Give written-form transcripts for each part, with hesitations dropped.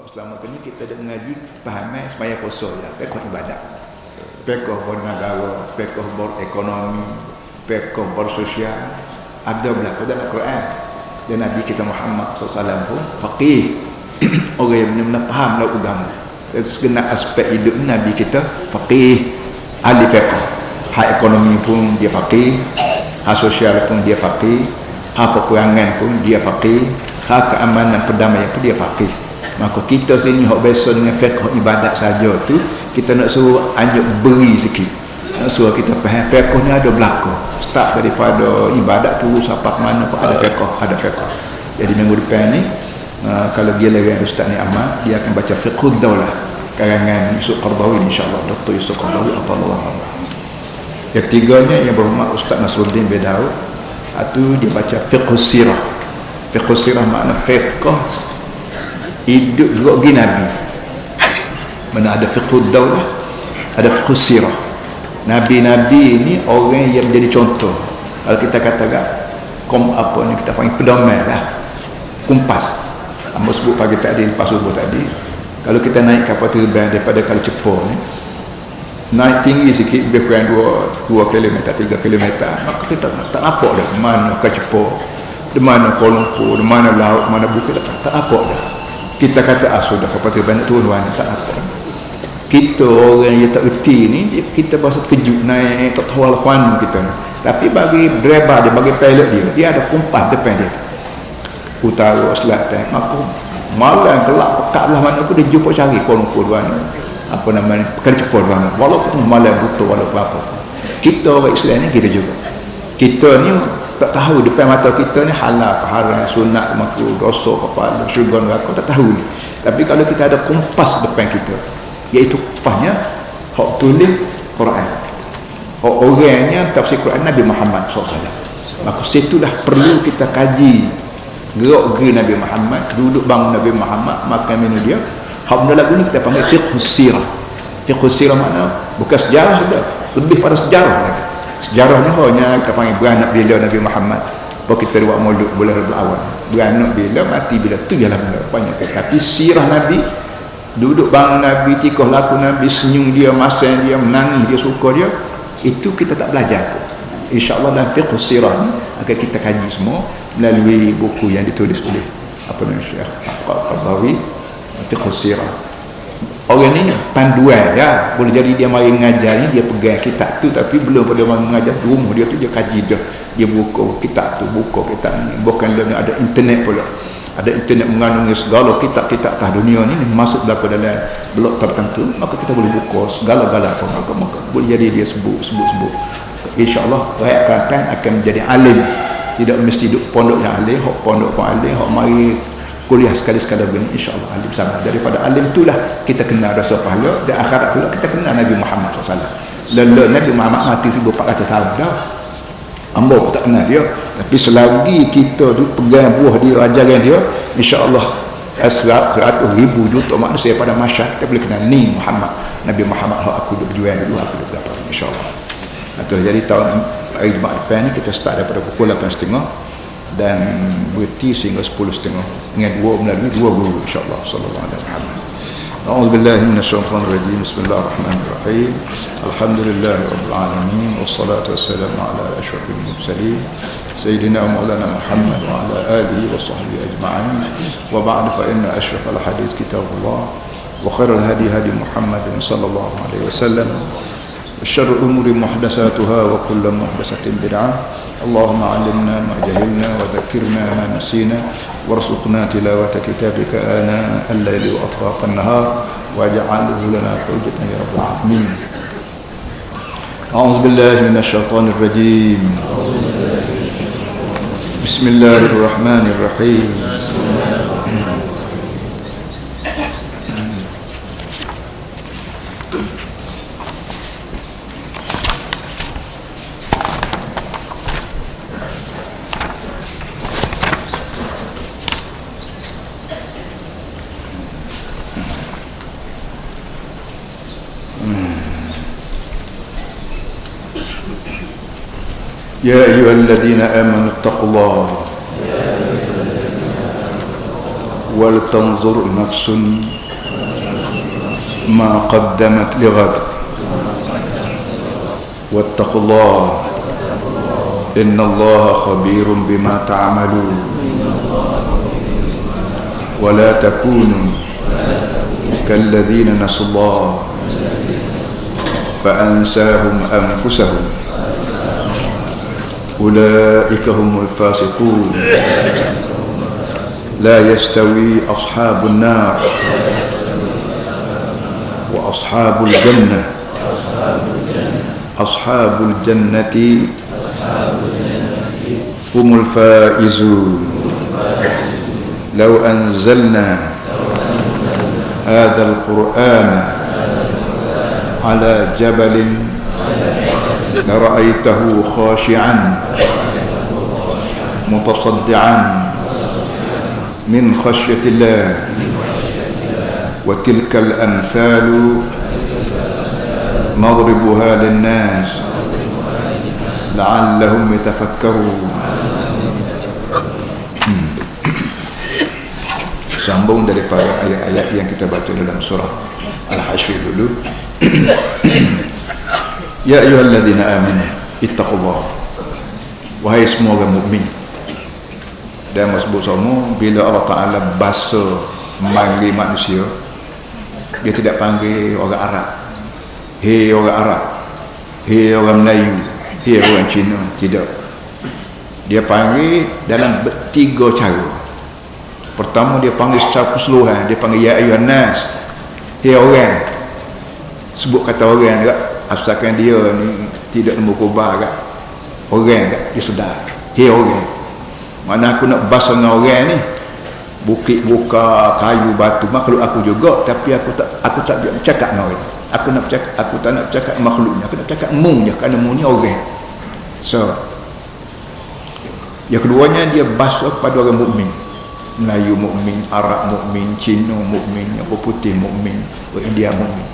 Selama ini kita dah mengaji pahamai semaya puasa ya, pekoh ibadat, pekoh bernegara, pekoh berekonomi, pekoh bersosial, ada berlaku dalam Quran. Dan Nabi kita Muhammad SAW pun faqih, orang yang benar-benar faham dalam agama. Dan segenap aspek hidup Nabi kita faqih, ahli fiqh. Hak ekonomi pun dia faqih, hak sosial pun dia faqih, hak peperangan pun dia faqih, hak keamanan perdamaian pun dia faqih. Maka kita sini hak biasa dengan fiqh ibadat saja tu, kita nak suruh anjuk beri sikit. Nak suruh kita faham fiqh ni ada berlaku. Start daripada ibadat tu sampai ke mana pun ada fiqh. Jadi minggu depan ni kalau dia lagi Ustaz ni Ahmad, dia akan baca Fiqhud Daulah karangan Yusuf Qardawi, insya-Allah Dr. Yusuf Qardawi Allah. Yang ketiganya yang berhormat Ustaz Nasruddin Bedaud, itu dia baca Fiqhus Sirah. Fiqhus Sirah makna fiqh hidup juga bagi Nabi. Mana ada Fiqhud Daulah, ada Fiqhus Sirah. Nabi-nabi ini orang yang menjadi contoh. Kalau kita katakan apa ni kita panggil pedoman lah, kumpas. Amba sebut pagi tadi, lepas subuh tadi, kalau kita naik kapal terbang daripada Kuala Lumpur ni, naik tinggi sikit lebih kurang 2 km, 3 km, maka kita tak nampak dah mana Kuala Lumpur, di mana Kuala Lumpur, di mana laut, mana bukit, tak nampak dah. Kita kata sudah kapal terbang nak turun, tak nampak. Kita orang yang tak erti ni, kita rasa terkejut naik, tak tahu alapan kita ni. Tapi bagi driver dia, bagi pilot dia ada kumpas depan dia, utara, selatan, maka malam kelak pekat lah mana pun dia jumpa cari Kuala Lumpur mana, apa namanya, Kuala Lumpur mana, walaupun malam buta, walaupun apa. Kita orang Islam ni kita juga, kita ni tak tahu depan mata kita ni halal ke haram, sunat ke makruh, dosa ke pahala, syurga neraka, tak tahu ni. Tapi kalau kita ada kumpas depan kita, iaitu kumpasnya hak tulis Quran, hak orangnya tafsir Quran Nabi Muhammad SAW, maka situlah perlu kita kaji gerak-gerik Nabi Muhammad, duduk bangun Nabi Muhammad, makan minum dia. Hak benda lagu ni kita panggil Fiqhus Sirah. Fiqhus Sirah makna bukan sejarah sudah, lebih pada sejarah lagi. Sejarahnya hanya kita panggil beranak bila Nabi Muhammad, apa kita buat maulud bulan Rabiul Awal, beranak bila, mati bila, tu ialah benda banyak. Tapi sirah Nabi, duduk bangun Nabi, tikah laku Nabi, senyum dia, masang dia, menangis dia, suka dia, itu kita tak belajar. InsyaAllah dalam Fiqhus Sirah ni akan kita kaji semua melalui buku yang ditulis oleh apa nama Syekh Qardawi, Fiqhus Sirah. Orang ni panduan ya, boleh jadi dia mari mengajar ni, dia pegang kitab tu, tapi belum pada mari mengajar di rumah dia tu, dia kaji dia buka kitab tu, buka kitab ni. Bukan ada internet pula, ada internet mengandungi segala kitab-kitab atas dunia ni masuk dalam blok tertentu, maka kita boleh buka segala-gala apa, maka boleh jadi dia sebut. InsyaAllah rakyat Kelantan akan menjadi alim, tidak mesti duduk pondok yang alim, hok pondok pun alim, hok mari kuliah sekali-sekala begini, insyaAllah alim sama. Daripada alim itulah kita kenal rasa pahala, dan akhirat pula kita kenal Nabi Muhammad SAW. Lalu Nabi Muhammad mati 1400 tahun dah, hamba pun tak kenal dia. Tapi selagi kita tu pegang buah dia, ajaran dia, insyaAllah 100,000 juta manusia pada masyarakat kita boleh kenal ni Muhammad, Nabi Muhammad. Aku duduk berjuang dulu, aku duduk berapa, insyaAllah. Atau jadi tahun hari Jumaat depan ni kita start daripada pukul 8.30 dan berhenti sehingga 10.30 dengan melalui dua guru, insyaAllah. Sallallahu alaihi wasallam. A'udzubillahi minasyaitonir rajim. Bismillahirrahmanirrahim. Alhamdulillahi rabbil alamin, wassalatu wassalamu ala asyrafil mursalin sayyidina maulana Muhammad wa ala alihi wa sahbihi ajma'in. Wa ba'du, fa inna asyrafal hadits kitabullah wa khairal hadi hadi Muhammadin sallallahu alaihi wasallam. الشر الأمور محدثاتها وكل محدثة بدعة. اللهم علمنا ما جهلنا وذكرنا ما نسينا وارزقنا تلاوة كتابك آناء الليل وأطراف النهار واجعله لنا حجة يا رب العالمين. أعوذ بالله من الشيطان الرجيم. بسم الله الرحمن الرحيم. يا أيها الذين آمنوا اتقوا الله wal tanzur nafsun ma qaddamat lighad wattaqullah innallaha khabirun bima ta'malun wa la takunu kalladzina nasallaha fa ansahum anfusahum ulaika humul fasiqun la yastawi ashabun nar wa ashabul jannah ashabul jannati humul faizun law anzalna hadzal qur'ana ala jabalin lara'aytahu khashi'an mutasaddian min khashyatillah wa tilkal amthalu nadribuha linnas la'allahum yatafakkarun. Sambung daripada ayat-ayat yang kita baca dalam surah Al-Hasyr dulu. Ya ayyuhalladzina amanu ittaqullah, wahai semua orang mukmin. Dan sebut semua bila Allah Ta'ala basa memanggil manusia, dia tidak panggil orang Arab, hei orang Arab, hei orang Melayu, hei orang Cina. Tidak, dia panggil dalam tiga cara. Pertama, dia panggil secara keseluruhan. Dia panggil ya ayyuhan nas, hei orang. Sebut kata orang tak, asalkan dia ni tidak mengubah tak, orang tak, dia sedar, hei orang. Mana aku nak bahasa dengan orang ni, bukit buka, kayu batu, makhluk aku juga, tapi aku tak cakap dengan orang. Aku tak nak cakap makhluknya, aku nak cakap mu je, kerana mu ni orang. So yang keduanya, dia bahasa kepada orang mukmin, Melayu mukmin, Arab mukmin, Cina mukmin, apa putih mukmin, orang India mukmin.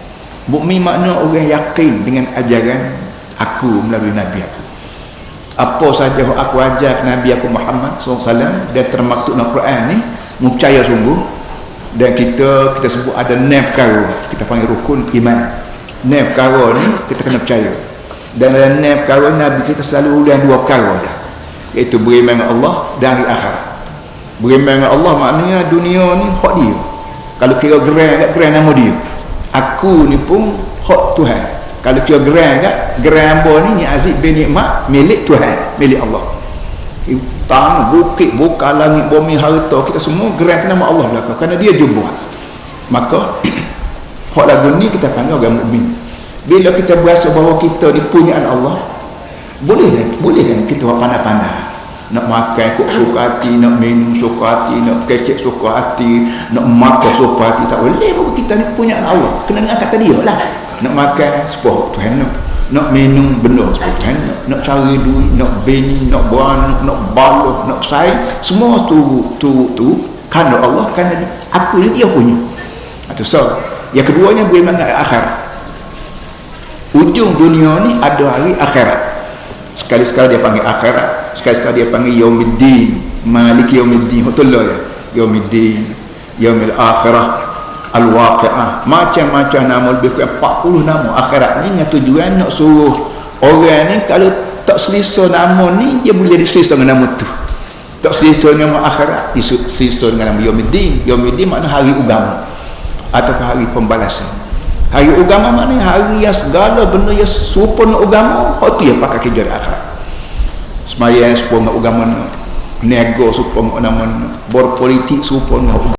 Mukmin makna orang yakin dengan ajaran aku melalui Nabi aku. Apa saja aku ajar Nabi aku Muhammad SAW dan termaktub dalam Quran ni, percaya sungguh. Dan kita sebut ada 6 perkara, kita panggil rukun iman. 6 perkara ni kita kena percaya. Dan dalam 6 perkara, Nabi kita selalu ulang 2 perkara dah, iaitu beriman dengan Allah dan hari akhirat. Beriman dengan Allah maknanya dunia ni hak dia. Kalau kira geran nama dia, aku ni pun hak Tuhan. Kalau kira geran hamba ni Aziz bin Nikmat, milik Tuhan, milik Allah. Tanah, bukit, buka, langit, bumi, harta, kita semua geran atas nama Allah belakang, kerana dia je buat. Maka hak lagu ni kita panggil orang mukmin. Bila kita berasa bahawa kita ni punyaan Allah, boleh kan kita buat pandai-pandai. Nak makan kok suka hati, nak minum suka hati, nak kecek suka hati, nak makan suka hati, tak boleh. Bahawa kita ni punyaan Allah, kena dengar kata dia lah. Nak makan sepuluh Tuhan nak minum benda sepuluh Tuhan nak cari duit, nak bini, nak beranak, nak baloh, nak bersaing, semua tu kerana Allah, kerana aku ni dia punya. Itu so yang keduanya beriman dengan akhirat. Ujung dunia ni ada hari akhirat. Sekali-sekali dia panggil akhirat, sekali-sekali dia panggil yaumiddin, maliki yaumiddin, hutullah ya, yaumiddin, yaumil akhirah, al-waqi'ah, macam-macam nama, lebih kurang 40 nama akhirat ni, dengan tujuan nak suruh orang ni kalau tak selesa nama ni, dia boleh diselesa dengan nama tu. Tak selesa dengan nama akhirat, diselesa dengan nama yaumiddin. Yaumiddin makna hari agama ataupun hari pembalasan. Hari agama maknanya hari yang segala benda yang serupa dengan agama, hak tu yang pakai kerja akhirat. Sembahyang serupa dengan agama, nego serupa dengan agama, berpolitik serupa dengan agama,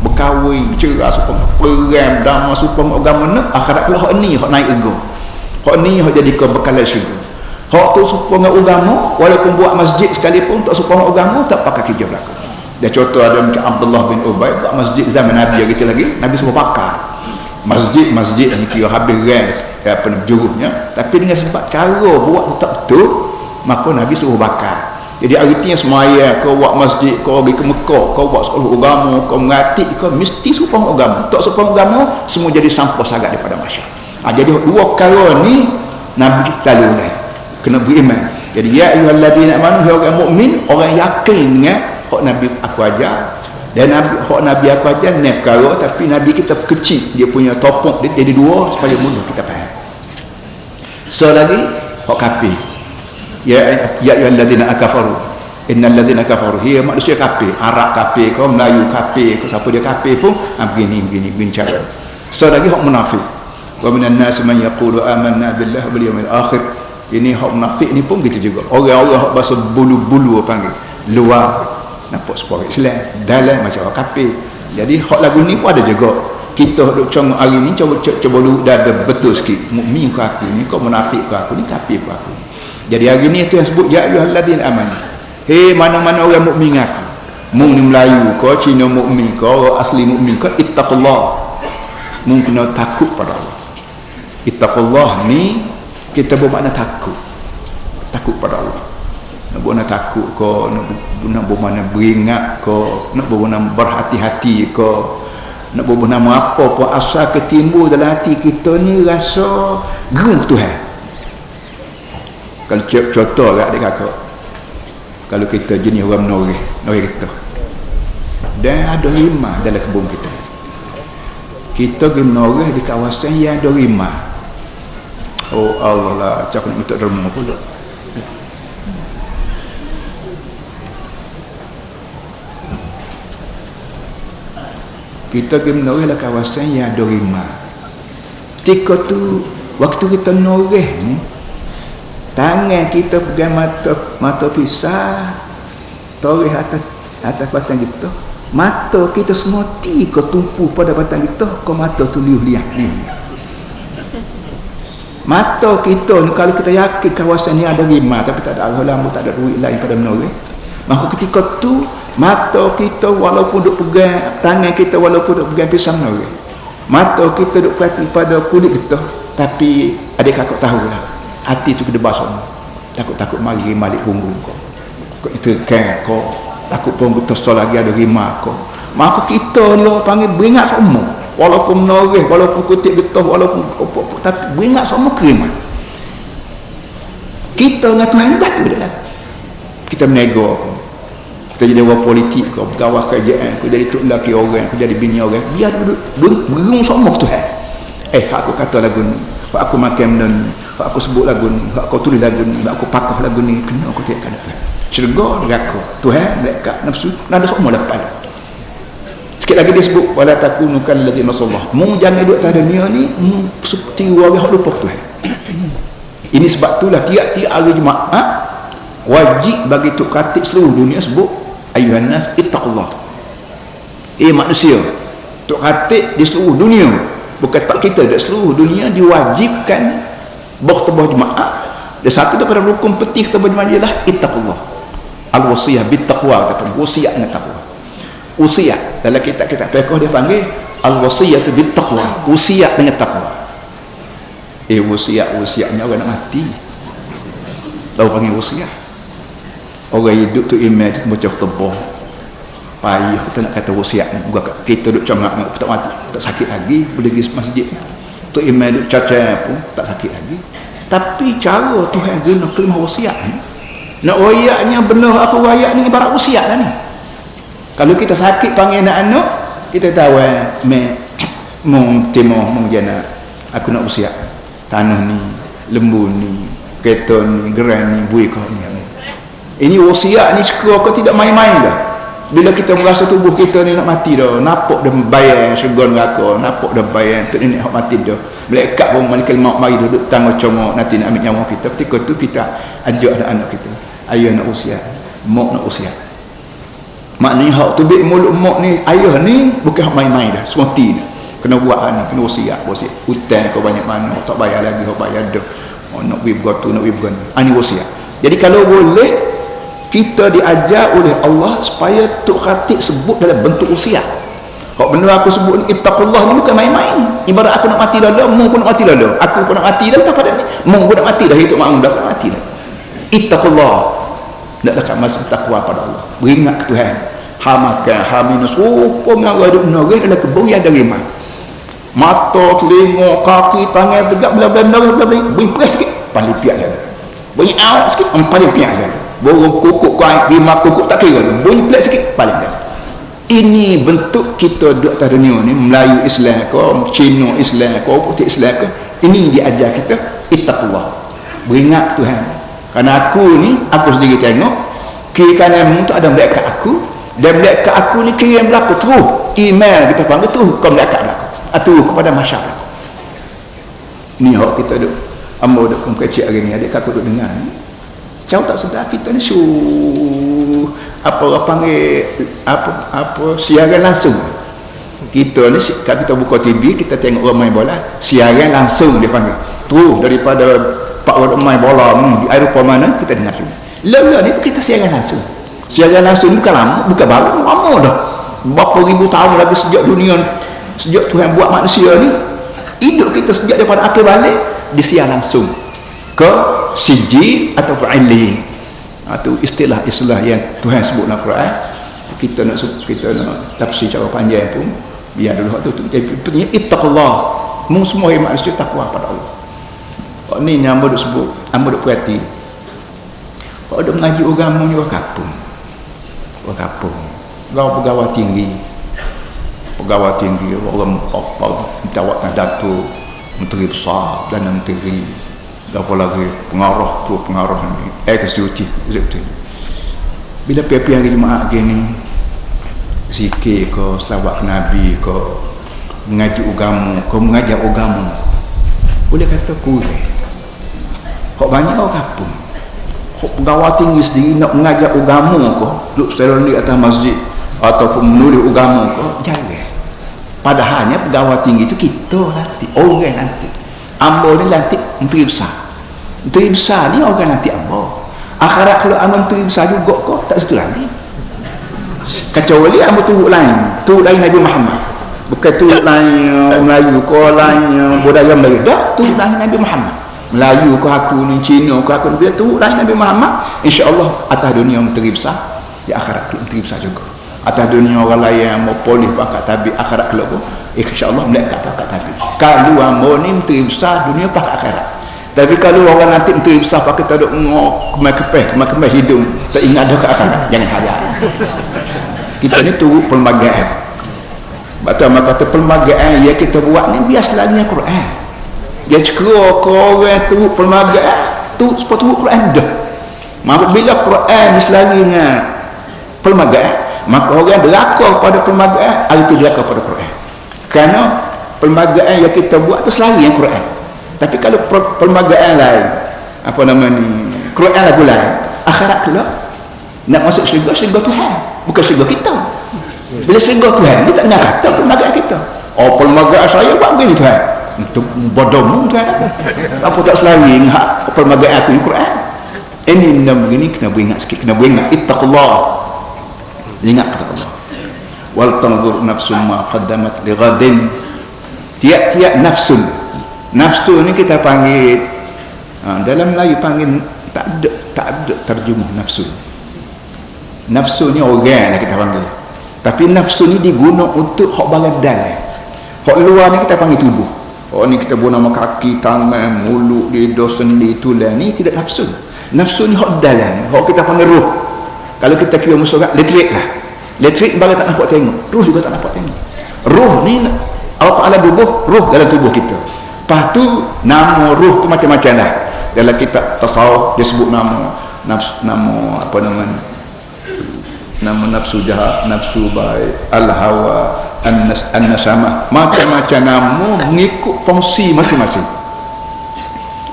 berkahwin, bercerai supaya perang, damai supaya agama nak akhirat. Kalau hak ni hak naik ego, hak ni hak jadi kebekalan syurga. Hak tu supaya agama, walaupun buat masjid sekalipun tak supaya agama, tak pakai kerja belakang. Dia contoh ada macam Abdullah bin Ubay buat masjid zaman Nabi kita lagi, Nabi suruh bakar masjid ni, kira habis rang apa juruhnya, tapi dengan sebab cara buat tak betul, maka Nabi suruh bakar. Jadi artinya semaya kau buat masjid, kau pergi ke Mekah, kau buat sekolah agama, kau mengatik, kau mesti supaya agama. Tak supaya agama, semua jadi sampah sagat daripada masyarakat. Jadi dua perkara ni Nabi selalu kena beriman. Jadi ya ayyuhalladzina amanu, orang mukmin, orang yakin dengan hak Nabi aku ajar, Dan Nabi aku ajar ni perkara, tapi Nabi kita kecil, dia punya topok dia jadi dua supaya mudah kita faham. So lagi hak kafir, ya ayyuhalladzina kafaru innal ladzina kafaru, dia manusia kafir, Arab kafir kau, Melayu kafir kau, siapa dia kafir pun begini cara. So lagi hak munafik, wa minan nas man yaqulu amanna billahi wal yawmil akhir. Ini hak munafik ni pun gitu juga, orang-orang hak bahasa bulu-bulu panggil luar nampak sepuluh Islam, dalam macam orang kafir. Jadi hak lagu ni pun ada juga. Kita duk congok hari ni cuba dulu dah ada betul sikit, mukmin ke aku ni, kau munafik ke aku ni, kafir ke aku. Jadi hari ni itu yang sebut ya ayyuhalladzina amanu, hei mana-mana orang mukmin aku, mung ni Melayu ke, Cina mukmin ke, asli mukmin ke, ittaqullah, mung kena takut pada Allah. Ittaqullah ni kita bermakna takut pada Allah. Nak buat takut ko, nak buat mana beringat ko, nak buat mana berhati-hati ko, nak buat nama apa pun asal ketimbul dalam hati kita ni rasa gerung Tuhan. Kalau contoh kat adik kakak, kalau kita jenis orang noreh kita, dan ada rimah dalam kebun kita pergi noreh di kawasan yang ada rimah. Oh Allah lah, cakap nak minta derma pula. Kita pergi menoreh lah kawasan yang ada rimah. Ketika tu, waktu kita noreh ni, tangan kita pegang mata pisah, toreh atas batang kita, mata kita semua tiga tumpu pada batang kita, kau mata tu liuh-liah ni. Mata kita ni, kalau kita yakin kawasan ni ada rimah, tapi tak ada arah lampu, tak ada duit lain pada menoreh, maka ketika tu mata kita walaupun duk pegang tangan kita, walaupun duk pegang pisang menoreh, mata kita duk perhati pada kulit kita, tapi adik kakak tahulah hati tu kena basah, takut mari malik punggung kau itu kan kau takut pun betul lagi ada rimah kau. Maka kita ni orang panggil beringat semua, walaupun menoreh, walaupun kutip getah, walaupun tapi beringat semua kerimah. Kita dengan Tuhan batu dah. Kita menego kau, kita jadi orang politik kau, pegawai kerajaan kau, jadi tok lelaki orang kau, jadi bini orang, biar duduk berung semua ke Tuhan. Aku kata lagu ni, aku makan benda ni, aku sebut lagu ni, aku tulis lagu ni, aku pakah lagu ni, kena aku tiap kali syurga, neraka, Tuhan, malaikat, nafsu, ada semua dapat. Sikit lagi dia sebut wala takunu kalladzina nasallah, mu jangan duduk atas dunia ni seperti orang yang lupa Tuhan. Ini sebab itulah tiap-tiap hari Jumaat wajib bagi tok khatib seluruh dunia sebut ayuhan nas ittaqullah. Manusia, tok khatib di seluruh dunia, bukan tak kita, di seluruh dunia diwajibkan berkhutbah Jumaat. Dan satu daripada rukun penting khutbah Jumaat ialah ittaqullah. Al-wasiyah bittaqwa, ataupun wasiat dengan takwa. Wasiat dalam kitab-kitab fiqh dia panggil al-wasiyatu bittaqwa, wasiat dengan takwa. Wasiatnya orang nak mati lalu panggil wasiat. Orang hidup tu iman tu macam khutbah payah, kita nak kata wasiat ni kita duduk congak tak mati, tak sakit lagi, boleh pergi masjid tu iman duduk cacat pun tak sakit lagi. Tapi cara Tuhan guna kalimah wasiat ni, nak wayaknya benar apa wayak ni, ibarat wasiat dah ni. Kalau kita sakit panggil anak-anak, kita tahu mung timah mung jana aku nak wasiat tanah ni, lembu ni, kereta ni, geran ni, buih kau ni. Ini wasiat ni sekiranya kau tidak main-main dah. Bila kita merasa tubuh kita ni nak mati dah, nampak dah bayar syurga neraka, nampak dah bayar untuk nenek hak mati dah, malaikat pun malaikat maut mari duduk tangga congok nanti nak ambil nyawa kita. Ketika tu kita ajak anak kita, ayah nak wasiat, mak nak wasiat. Maknanya hak tubik mulut mak ni, ayah ni bukan hak main-main dah, semati dah. Kena buat ni, kena wasiat. Hutang kau banyak mana, tak bayar lagi, hak bayar dah. Nak pergi bergotu, nak pergi bergotu. Ini wasiat. Jadi kalau boleh, kita diajar oleh Allah supaya tok khatib sebut dalam bentuk wasiat. Hak benda aku sebut ni ittaqullah ni bukan main-main. Ibarat aku nak mati dah, mu pun nak mati dah. Aku pun nak mati dah pada ni. Mu pun nak mati dah, hidup makmum dah nak mati dah. Ittaqullah. Naklah masuk takwa pada Allah. Beringat ke Tuhan. Ha makan, ha minus, rupa mengarah duduk menarih dalam kebun yang ada rimah. Mata, telinga, kaki, tangan tegak, bela-bela, beri sikit, paling piak dah. Beri out sikit, paling piak dah. Borong kukuk kau rimah kukuk tak kira, beri sikit, paling dah. Ini bentuk kita duduk atas dunia ni, Melayu Islam ke, Cina Islam ke, Putih Islam ke, ini diajar kita ittaqullah, beringat Tuhan. Kerana aku ni, aku sendiri tengok kiri kananmu tu ada malaikat aku, dan malaikat aku ni kiri yang berlaku terus email kita panggil terus ke malaikat berlaku atau kepada masyarakat. Ni hak kita duduk ambo duduk kecil hari ni, adik aku duduk dengar ni, jauh tak sedar kita ni apa orang panggil apa siaran langsung. Kita ni kalau kita buka TV, kita tengok orang main bola, siaran langsung dia panggil terus daripada pak orang main bola di Eropah mana kita dengar sini. Lama ni kita siaran langsung. Siaran langsung bukan lama, bukan baru, lama dah. Berapa ribu tahun lagi sejak dunia, sejak Tuhan buat manusia ni, hidup kita sejak daripada akhir balik disiar langsung ke sijil ataupun illi. Itu istilah-istilah yang Tuhan sebut dalam Quran. Kita nak tafsir cara panjang pun biar dulu waktu tu. Jadi ittaqullah, mung semua manusia takwa pada Allah. Ni yang ambo duk sebut, ambo duk perhati. Kalau duk mengaji agama ni orang kampung. Orang kampung. Pegawai tinggi. Pegawai tinggi orang tawak datuk, menteri besar dan menteri, apa lagi pengarah tu, pengarah ni eksekutif. Bila pergi hari Jumaat gini, zikir ke, selawat Nabi ke, mengaji agama ke, mengajar agama, boleh kata kurang. Kok banyak orang kampung, kok pegawai tinggi sendiri nak mengajar agama ke, duduk selon di atas masjid ataupun menulis agama ke, jarang. Padahalnya pegawai tinggi itu kita nanti, orang nanti. Ambo ni lantik menteri besar. Menteri besar ni orang nanti ambo. Akhirat kalau ambo menteri besar juga kok tak situ lagi. Kecuali ambo turut lain Nabi Muhammad. Bukan turut lain Melayu ko, lain budaya Melayu. Tak, turut lain Nabi Muhammad. Melayu ko aku ni, Cina ko aku ni, turut lain Nabi Muhammad. Insya-Allah atas dunia menteri besar, di akhirat menteri besar juga. Atas dunia orang lain yang mau polis pakat tabik akhirat kelak pun, insya-Allah malaikat pakat tabik. Kalau ambo ni menteri besar dunia pakat akhirat. Tapi kalau orang nanti menteri besar pakai tak ada kemai hidung, tak ingat dah ke akhirat, jangan hayal. Kita ni turut perlembagaan. Betul mak kata perlembagaan yang kita buat ni biasa lagi Quran. Dia cekera ke orang turut perlembagaan, turut sepatutnya Quran dah. Maka bila Quran diselari dengan perlembagaan, maka orang berlaku pada perlembagaan, arti berlaku pada Quran. Kerana perlembagaan yang kita buat tu selari yang Quran. Tapi kalau perlembagaan lain, apa nama ni, Quran lagu lain, akhirat kelak nak masuk syurga Tuhan, bukan syurga kita. Bila syurga Tuhan ni tak nak kata perlembagaan kita. Oh, perlembagaan saya buat begini Tuhan, untuk bodohmu Tuhan. Apa tak selari dengan perlembagaan aku yang Quran. Ini benda begini kena beringat sikit, kena beringat ittaqullah. Ingat kepada Allah. Wal tanzur nafsun ma qaddamat li ghadin. Tiap-tiap nafsun. Nafsu ni kita panggil dalam Melayu panggil tak ada terjemah nafsu. Nafsu ni organ lah kita panggil. Tapi nafsu ni diguna untuk hak barang dalam. Hak luar ni kita panggil tubuh. Oh ni kita guna kaki, tangan, mulut, lidah, sendi, tulang, ni tidak nafsu. Nafsu ni hak dalam, hak kita panggil roh. Kalau kita kira musuh elektrik lah. Elektrik barang tak nampak tengok, roh juga tak nampak tengok. Roh ni Allah Ta'ala bubuh roh dalam tubuh kita. Lepas tu nama roh tu macam-macam lah. Dalam kitab tasawuf dia sebut nama apa namanya, nama nafsu jahat, nafsu baik, al-hawa, an-nasamah, macam-macam nama mengikut fungsi masing-masing.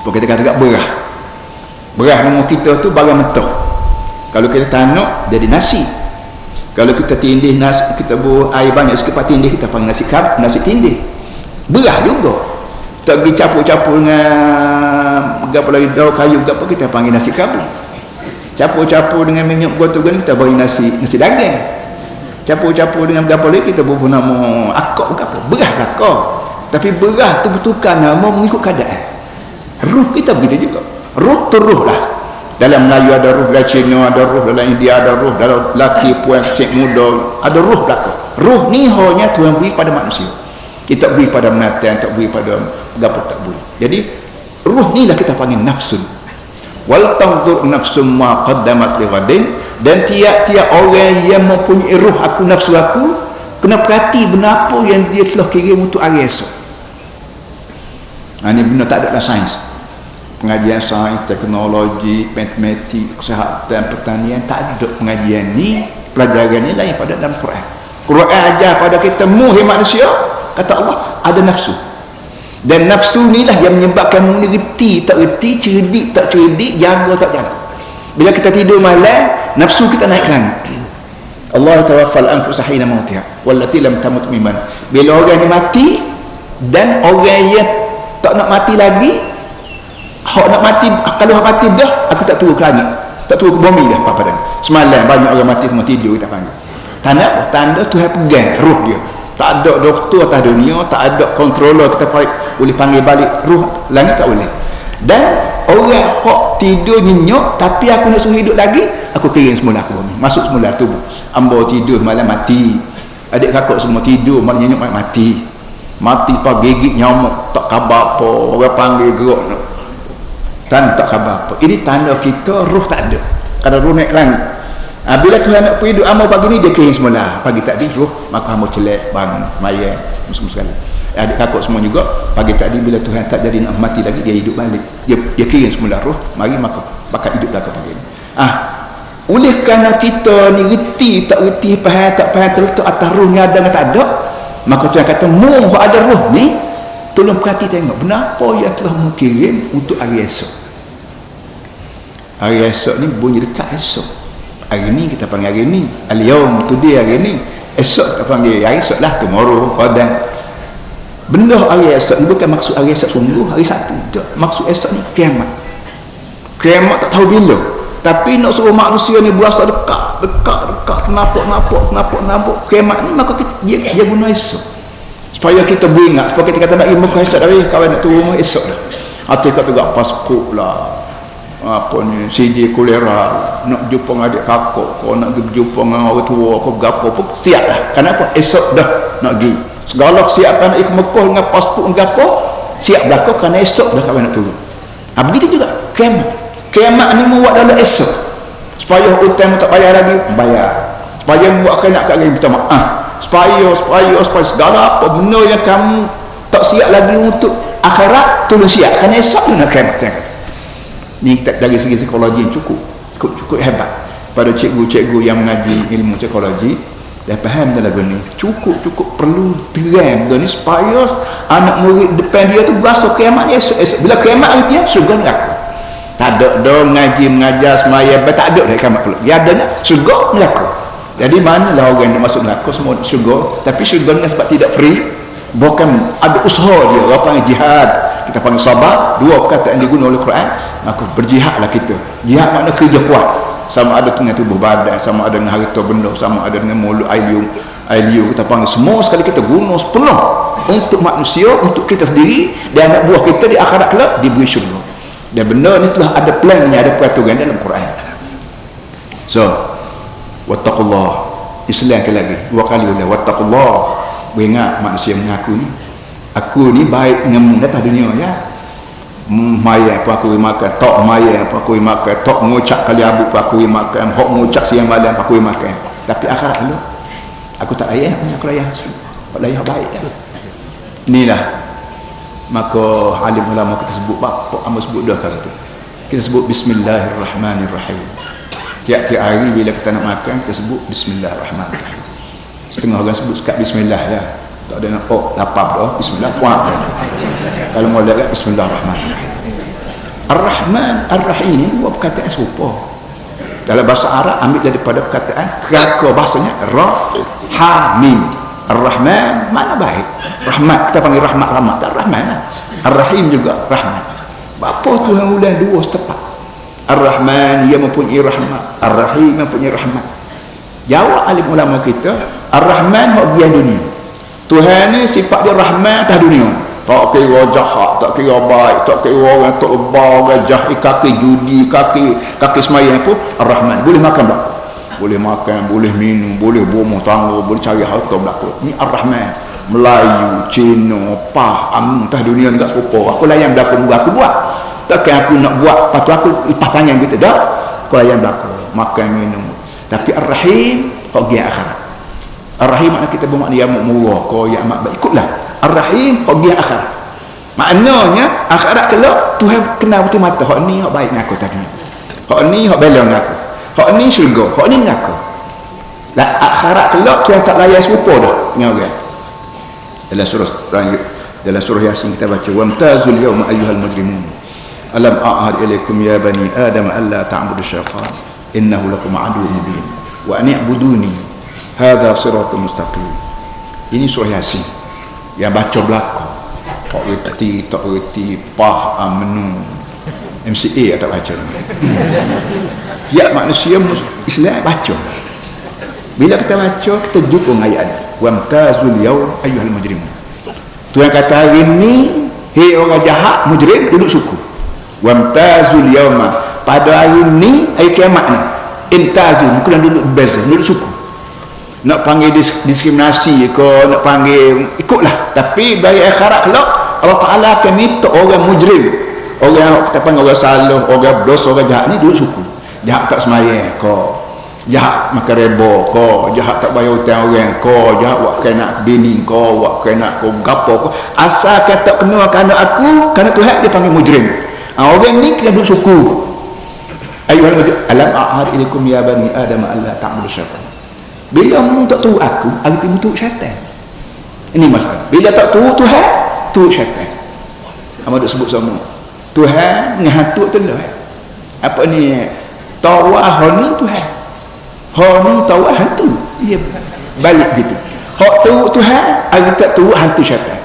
Kita kata berah nama kita tu barang mentah. Kalau kita tanuk jadi nasi. Kalau kita tindih nasi, kita buat air banyak sikit pak tindih, kita panggil nasi tindih. Berah juga. Tak pergi capur-capur dengan apa lagi daun kayu apa, kita panggil nasi kabul. Capur-capur dengan minyak gotogan, kita bagi nasi daging. Capur-capur dengan apa lagi, kita buat nama akak apa. Berah belaka. Tapi berah tu bertukar nama mengikut keadaan. Ruh kita begitu juga. Ruh tu ruh lah. Dalam Melayu ada ruh, dalam Cina ada ruh, dalam India ada ruh, dalam lelaki puan cik muda ada ruh belaka. Ruh ni hanya Tuhan beri pada manusia. Kita tak beri pada binatang, tak beri pada apa, tak beri. Jadi ruh ni lah kita panggil nafsun. wal tanzur nafsum ma qaddamat lighadin, dan tiap-tiap orang yang mempunyai ruh aku, nafsu aku, kena perhati benda apa yang dia telah kirim untuk hari esok. Ini benda tak ada sains, pengajian sains, teknologi, matematik, kesihatan, pertanian, tak ada pengajian ni, pelajaran ni lain pada dalam Quran. Quran ajar pada kita muhim manusia, kata Allah ada nafsu, dan nafsu ni lah yang menyebabkan mu ni reti tak reti, cerdik tak cerdik, jaga tak jaga. Bila kita tidur malam, nafsu kita naik ke langit. Allah tawaffal anfusa hina mautiha wallati lam tamut mimman. Bila orang ni mati dan orang yang tak nak mati lagi, hak nak mati, kalau hak mati dah, aku tak turun ke langit, tak turun ke bumi dah apa dah. Semalam banyak orang mati semua tidur, kita panggil tanda apa? Tanda Tuhan pegang ruh dia. Tak ada doktor atas dunia, tak ada controller kita boleh panggil balik ruh langit, tak boleh. Dan orang hak tidur nyenyuk, tapi aku nak suruh hidup lagi, aku kirim semula aku bumi, masuk semula tubuh. Ambo tidur malam mati, adik kakak semua tidur malam nyenyuk mati, mati pak gigit nyamuk, tak khabar apa, orang panggil gerak dan tak khabar apa. Ini tanda kita ruh tak ada. Kalau ruh naik ke langit, bila Tuhan nak pergi hidup amal pagi ni, dia kirim semula. Pagi tadi ruh, maka hamba celek bang maya semua sekali. Adik kakak semua juga, pagi tadi bila Tuhan tak jadi nak mati lagi, dia hidup balik, dia kirim semula roh, mari maka bakal hidup lagi pagi ni. Oleh kerana kita ni reti tak reti, faham tak faham, terletak atas roh ni ada dengan tak ada, maka Tuhan kata mu ada roh ni, tolong perhati tengok benar apa yang telah mu kirim untuk hari esok. Hari esok ni bunyi dekat esok. Hari ni kita panggil hari ni, al-yawm, today, hari ni. Esok kita panggil hari esok lah, tomorrow, qadan. Benda hari esok ni bukan maksud hari esok sungguh, hari Sabtu. Maksud esok ni kiamat. Kiamat tak tahu bila, tapi nak suruh manusia ni berasa dekat, nampak kiamat ni, maka dia guna esok supaya kita beringat, supaya kita kata nak ilmu esok dah, kawan nak turun rumah esok dah. Atau kat tegak pasport lah, apa ni, CD kolera, nak jumpa dengan adik kakak, kau nak jumpa dengan orang tua, kau berapa pun siap lah. Kenapa? Esok dah nak pergi. Segala siapkan nak ikut Mekah dengan pasport dengan apa, siap belakang kerana esok dah kawan nak turun. Begitu juga kiamat. Kiamat ni membuat dalam esok, supaya hutang tak bayar lagi, bayar. Supaya membuat nak kat lagi, minta maaf. Supaya segala apa benda yang kamu tak siap lagi untuk akhirat, tolong siap kerana esok tu nak kiamat. Ni kita dari segi psikologi cukup hebat. Pada cikgu-cikgu yang mengaji ilmu psikologi, dah faham dah lagu ni, cukup perlu terang benda ni supaya anak murid depan dia tu berasa kiamat esok. Bila kiamat hari dia syurga neraka. Tak ada dah ngaji mengajar semaya, tak ada dah kiamat kelak. Dia ada nak syurga neraka. Jadi manalah orang yang masuk neraka semua syurga, tapi syurga ni sebab tidak free, bukan ada usaha dia. Orang panggil jihad, kita panggil sabar, dua perkataan diguna oleh Quran, maka berjihadlah kita. Jihad makna kerja kuat, sama ada dengan tubuh badan, sama ada dengan harta benda, sama ada dengan mulut ailiu, kita panggil semua sekali kita guna sepenuh untuk manusia, untuk kita sendiri dan anak buah kita di akhirat kelak diberi syurga. Dan benda ni telah ada plannya, ada peraturan dalam Quran. So wattaqullah, Islam lagi dua kali dah wattaqullah. Beringat manusia mengaku ni, aku ni baik dengan atas dunia ya. Maya apa aku makan, tak maya apa aku makan, tak ngucap kali abu apa aku makan, hok ngucap siang malam apa aku makan. Tapi akhirat dulu aku tak layak punya, aku layak baik ya. Inilah maka alim ulama kita sebut apa amal sebut dah kata tu. Kita sebut bismillahirrahmanirrahim. Tiap-tiap hari bila kita nak makan, kita sebut bismillahirrahmanirrahim. Setengah orang sebut sekat bismillah ya. Tak ada nak lapar dah bismillah puak. Kalau mau lihat bismillahirrahmanirrahim. Ar-Rahman Ar-Rahim ni dua perkataan serupa. Dalam bahasa Arab ambil daripada perkataan kelakar bahasanya ra ha mim. Ar-Rahman mana baik. Rahmat kita panggil rahmat tak Rahman lah. Ar-Rahim juga rahmat. Apa Tuhan ulang dua setepat. Ar-Rahman ia mempunyai rahmat, Ar-Rahim mempunyai rahmat. Jawab alim ulama kita, Ar-Rahman hak dia dunia. Tuhan ni sifat dia rahmat atas dunia. Tak kira jahat, tak kira baik, tak kira orang tak lebar, jahat, kaki judi, kaki semayang pun Ar-Rahman. Boleh makan belakang, boleh makan, boleh minum, boleh berumah tangga, boleh cari harta belakang. Ni Ar-Rahman. Melayu, Cina, Pah, atas dunia enggak serupa. Aku layan belakang aku buat. takkan aku nak buat lepas tu aku lepas tangan gitu dah kau layan belakang makan minum. Tapi Ar-Rahim hak dia akhirat. Ar-Rahim makna kita bermakna yang murah kau yang amat baik ikutlah. Ar-Rahim hak dia akhirat. Maknanya akhirat kelak Tuhan kenal betul mata hak ni hak baik dengan aku tadi. Hak ni hak bela dengan aku. Hak ni syurga, hak ni dengan aku. Lah akhirat kelak Tuhan tak layan serupa dah dengan orang. Dalam surah Yasin kita baca wamtazul yawma ayyuhal mujrimun alam a'had ilaikum ya bani adam alla ta'budu syaitan innahu lakum aduwwun mubin wa an i'buduni hadza siratal mustaqim. Ini surah Yasin yang baca belakang tak reti faham menu MCA tak baca ya manusia Islam baca. Bila kita baca kita jumpa ayat wamtazul yawma ayyuhal mujrimun. Tuhan kata hari ni hei orang jahat mujrim duduk suku. Wamtazul yawma pada hari ni hari kiamat ni intazul bukan duduk beza duduk suku. Nak panggil diskriminasi ke nak panggil ikutlah, tapi bagi akhirat kelak Allah Taala akan minta orang mujrim, orang yang kita panggil orang salah, orang berdosa, orang jahat ni duduk suku. Jahat tak sembahyang ke, jahat makan reba kau, jahat tak bayar hutang orang kau, jahat buat kena bini kau, buat kena kau gapo kau, asalkan tak kena kerana aku, kerana Tuhan dia panggil mujrim. Orang ni kena duduk suku. Ayuhal mujrim alam a'had ilaikum ya bani adam alla ta'budu syaitan. Bila mu tak tahu aku, arti mu tahu syaitan. Ini masalah. Bila tak tahu Tuhan, tahu syaitan. Amat duk sebut sama Tuhan dengan hantu tu lah. Apa ni? Tawah ni Tuhan. Ni tahu hantu. Ia balik gitu. Hak tahu Tuhan, aku tak tahu hantu syaitan.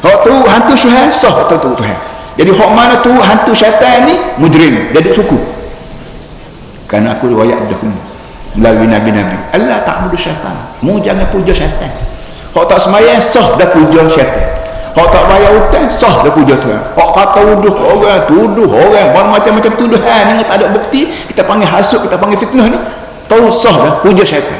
Hak tahu hantu syaitan, sah tak tahu Tuhan. Jadi hak mana tahu hantu syaitan ni mujrim, dia duduk suku. Kerana aku riwayat dahulu melalui nabi-nabi, Allah ta'budu syaitan. Mu jangan puja syaitan. Hak tak sembahyang sah dah puja syaitan. Hak tak bayar hutang sah dah puja Tuhan. Hak kata tuduh orang macam-macam tuduhan ni tak ada bukti, kita panggil hasud, kita panggil fitnah ni. Tahu sah dah puja syaitan.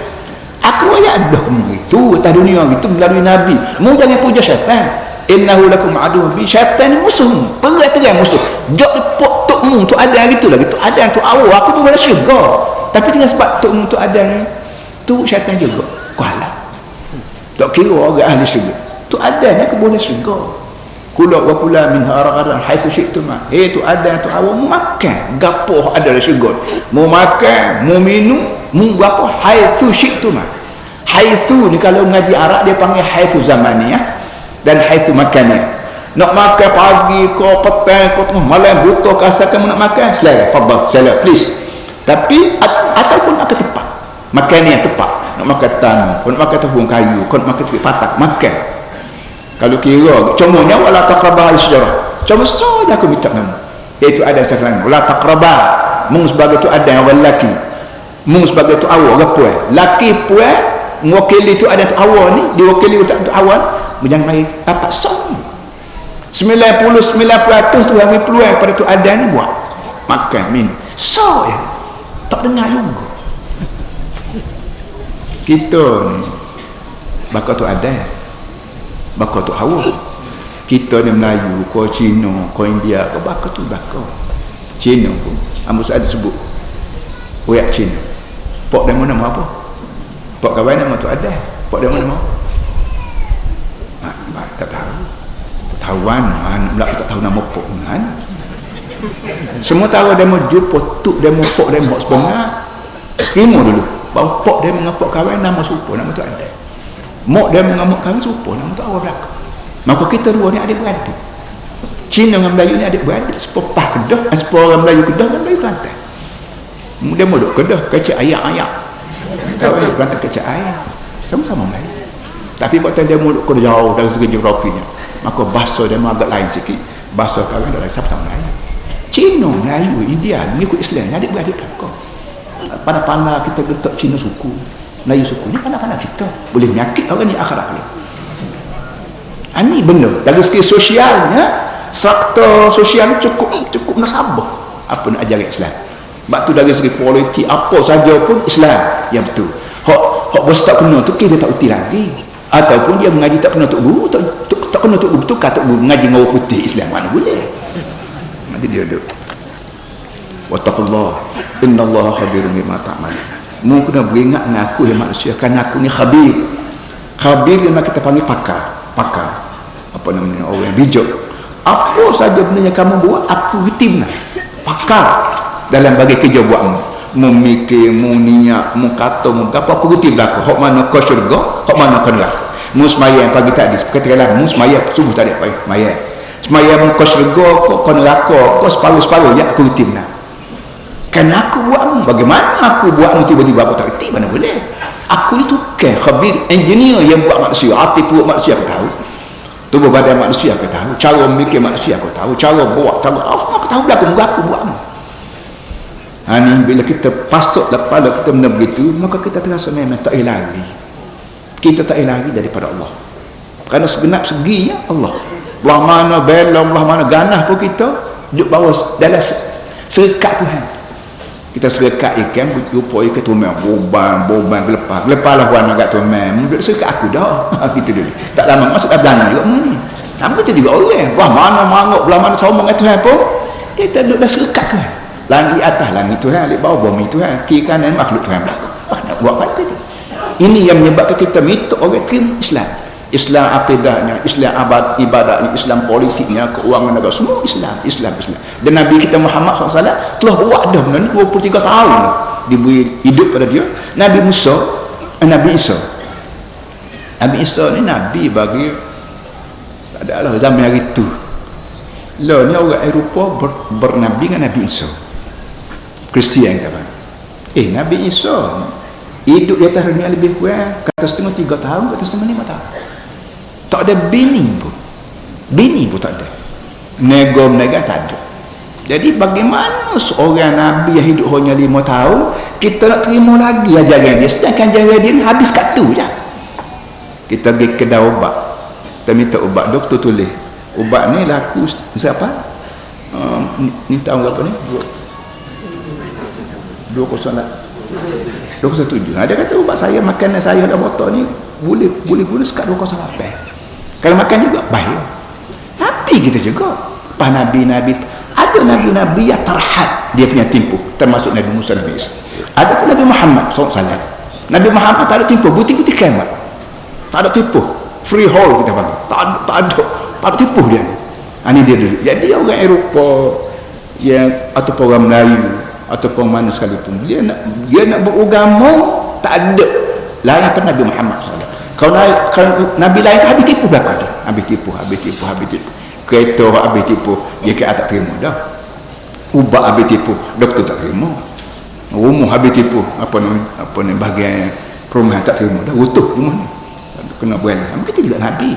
Aku ayat dah begitu atas dunia gitu melalui nabi. Mu jangan puja syaitan. Innahu lakum aduwwun mubin. Syaitan ni musuh. Perang musuh. Jok depok tok mu tu ada gitu lah. Gitu ada tu awak aku tu boleh syurga. Tapi dengan sebab tok mu tu ada ni tu syaitan juga. Kuala. Tak kira orang ahli syurga. Tu adanya aku boleh syurga. Kula wa kula min hararan haitsu syi'tum. Tu ada tu awak mu makan. Gapo ada dalam syurga. Mu makan, mu minum, mu gapo haitsu syi'tum. Haitsu ni kalau ngaji Arab dia panggil haitsu zamaniyah dan haitsu makaniyah. Nak makan pagi ke petang ke tengah malam buta ke asal kamu nak makan selera fadhal selera please. Tapi ataupun akan tepat makan ni yang tepat. Nak makan tanah, nak makan tepung kayu, nak makan tepi patak makan. Kalau kira contohnya wala taqrabah al-syajarah, cuma saja aku minta kamu iaitu ada sekarang wala taqrabah mung sebagai tu ada yang lelaki, mung sebagai tu awak gapo laki puan mewakili tu ada tu awak ni diwakili untuk awak jangan mai dapat som 99% tu yang peluang pada tu ada ni buat makan minum so ya tak dengar juga kita ni bakal tu ada bakal tu awak kita ni Melayu kau Cina kau India kau bakal tu bakal Cina pun Amus ada sebut oyak Cina pok dan mana apa pok kawan nama tu ada pok dan mana tak tahu pula tak tahu nama pok kan semua tahu demo jumpa tuk demo pok demo sebenarnya terima dulu bahawa pok dia mengapok kawan nama serupa nama tu ada mok dia mengamuk kawan serupa nama tu awal belakang maka kita dua ni adik-beradik Cina dengan Melayu ni adik-beradik sepepah Kedah sepuluh orang Melayu Kedah dan Melayu Kelantan dia mau duduk Kedah kecik ayak-ayak kawan Kelantan kecik ayak sama-sama Melayu tapi waktu dia mau duduk jauh dari segi geografinya maka bahasa dia agak lain sikit bahasa kawan dia lain sama-sama lain Cina, Melayu, India mengikut Islam ni adik-beradik belakang pandang-pandang kita getak Cina suku Melayu suku ni pandang-pandang kita boleh menyakit orang ni akhirat ni ini benar dari segi sosialnya struktur sosial cukup nasabah apa nak ajar Islam sebab tu dari segi politik apa saja pun Islam yang betul hak bos tak kena tu kita tak uti lagi ataupun dia mengaji tak kena tok guru tak kena tok guru betul kata guru mengaji ngau putih Islam mana boleh dia duduk. Wattaqullah innallaha khabirun bima ta'malun. Mu kena beringat dengan aku yang manusia, kerana aku ni khabir. Khabir yang kita panggil pakar. Apa namanya, orang yang bijak. Apa saja benda yang kamu buat, aku reti benar. Pakar dalam bagi kerja buatmu. Memikir, mu niat, mu kata, mu apa, aku reti berlaku. Hak mana kau syurga, hak mana kau neraka. Mu semaya yang pagi tadi, katakanlah mu semaya subuh tadi pagi, semaya. Semaya mu kau syurga, kau neraka, kau separuh-separuh ya, aku reti benar. Kerana aku buatmu, bagaimana aku buatmu tiba-tiba aku tak reti, mana boleh. Aku ni tukang khabir, engineer yang buat manusia, hati perut manusia aku tahu, tubuh badan manusia aku tahu, cara memikir manusia aku tahu, cara buat, cara aku tahu belakang muka aku buatmu. Ni bila kita pasuk kepala kita benda begitu, maka kita terasa memang tak lari. Kita tak lari daripada Allah. Kerana segenap seginya Allah. Belah mana belong, belah mana ganah pun kita duduk bawah dalam serekat Tuhan. Kita serekat ikan, rupa ikan tu memang boban gelepar lah warna kat tu memang duduk serekat aku dah. Gitu dulu. Tak lama masuk kat belakang juga ni. Nama kita juga orang. Belah mana manguk, belah mana sombong kat Tuhan pun, kita duduk dalam serekat Tuhan. Langit atas, langit Tuhan, di bawah bumi Tuhan, kiri kanan makhluk Tuhan belakang. Nak buat apa itu? Ini yang menyebabkan kita minta orang terima Islam. Islam akidahnya, Islam ibadahnya, Islam politiknya, keuangan negara, semua Islam. Dan Nabi kita Muhammad SAW telah buat dah benda ni 23 tahun diberi hidup pada dia. Nabi Isa ni Nabi bagi tak ada lah zaman hari tu. Lah ni orang Eropah bernabi dengan Nabi Isa. Kristian kita bang. Nabi Isa hidup di atas dunia lebih kurang kata setengah 3 tahun, kata setengah 5 tahun. Tak ada bini pun tak ada. Nego-nega tak ada. Jadi bagaimana seorang Nabi yang hidup hanya 5 tahun, kita nak terima lagi ajaran dia, sedangkan ajaran dia ni habis kat tu je. Kita pergi kedai ubat, kita minta ubat, doktor tulis ubat ni laku siapa? Ni tahun berapa ni? 207. Dia kata ubat saya, makanan saya dalam botol ni boleh guna sekat 208. Kalau makan juga baik. Nabi kita juga. Pas Nabi-Nabi, ada Nabi-Nabi yang terhad dia punya tipu, termasuk Nabi Musa, Nabi Isa. Ada pun Nabi Muhammad SAW. Nabi Muhammad tak ada tipu, bukti-bukti kiamat. Tak ada tipu, free hall kita panggil. Tak ada tipu dia. Ini dia dulu. Jadi orang Eropah yang ataupun orang Melayu ataupun mana sekalipun, dia nak beragama tak ada lain pada Nabi Muhammad SAW. Kalau Nabi lain habis tipu belakang dia. Habis tipu. Kereta habis tipu, dia kata tak terima dah. Ubat habis tipu, doktor tak terima. Rumah habis tipu, apa ni bahagian perumahan tak terima dah. Utuh rumah ni. Kena buat. Kita juga Nabi.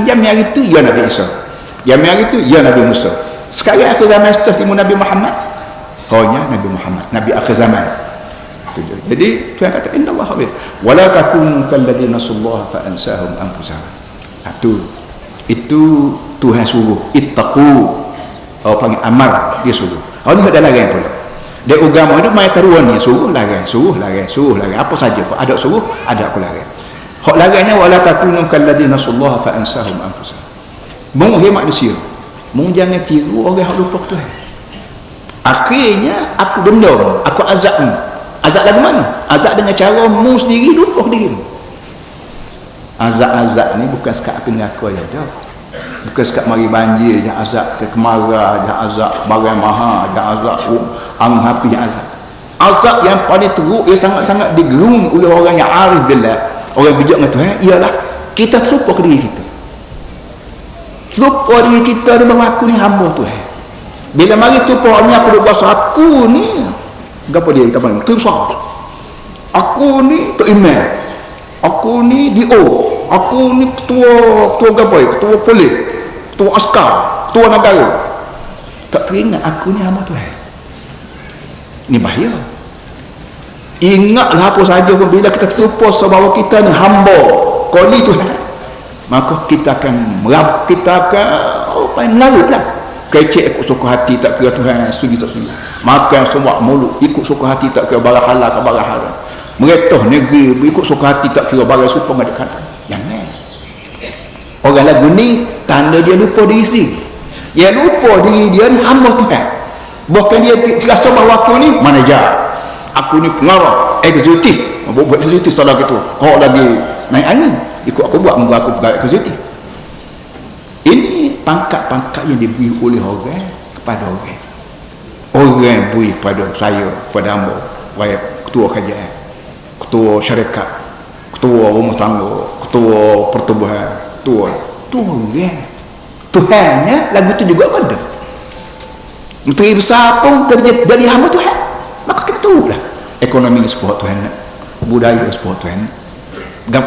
Jam hari itu ya Nabi Isa. Jam hari itu ya Nabi Musa. Sekarang akhir zaman setelah timu Nabi Muhammad, kaunya Nabi Muhammad, Nabi akhir zaman. Jadi Tuhan kata innallaha khabir wala takunu kalladzina nasallaha fa ansahum anfusahum. Itu Tuhan suruh ittaqu, orang panggil amar, dia suruh. Ni ada larang pula. Dia agama itu mai taruhan ni suruh larang. Apa saja pun ada suruh, ada aku larang. Hak larangnya wala takunu kalladzina nasallaha fa ansahum anfusahum. Menghe manusia, jangan tiru orang yang lupa Tuhan. Akhirnya aku dendam, aku azabmu. Azab lagu mana? Azab dengan cara mu sendiri lupa dirimu. Azab ni bukan sekat api neraka je dah. Bukan sekat mari banjir je azab, ke kemarau je azab, barang mahal je azab, angin api je azab. Azab yang paling teruk, yang sangat-sangat digerung oleh orang yang arif billah, orang bijak dengan Tuhan, ialah kita terlupa ke diri kita. Terlupa diri kita di bahawa aku ni hamba Tuhan. Bila mari terlupa ni aku duk bahasa aku ni apa dia kita panggil tersah. Aku ni Tok Imam, aku ni DO, aku ni ketua gapai, ketua polis, ketua askar, ketua negara. Tak teringat aku ni hamba Tuhan. Ni bahaya. Ingatlah apa saja pun bila kita terlupa bahawa kita ni hamba kali Tuhan, maka kita akan melarutlah. Kecek ikut suka hati tak kira Tuhan setuju tak setuju. Makan semua mulut ikut suka hati tak kira barang halal ke barang haram. Meretah negeri ikut suka hati tak kira barang supang ada kata. Jangan. Orang lagu ni tanda dia lupa diri sendiri. Dia lupa diri dia ni hamba Tuhan. Bahkan dia rasa bahawa aku ni manager, aku ni pengarah eksekutif, buat eksekutif salah gitu. Kau lagi naik angin, ikut aku buat, muka aku pegawai eksekutif. Ini pangkat-pangkat yang diberi oleh orang kepada orang. Orang beri kepada saya, kepada hamba, ketua kerajaan, ketua syarikat, ketua rumah tangga, ketua pertubuhan, ketua orang. Tuhannya lagu tu juga ada. Menteri besar pun dari hamba Tuhan. Maka kita tahu lah ekonomi ni sebuah Tuhan, budaya sebuah Tuhan,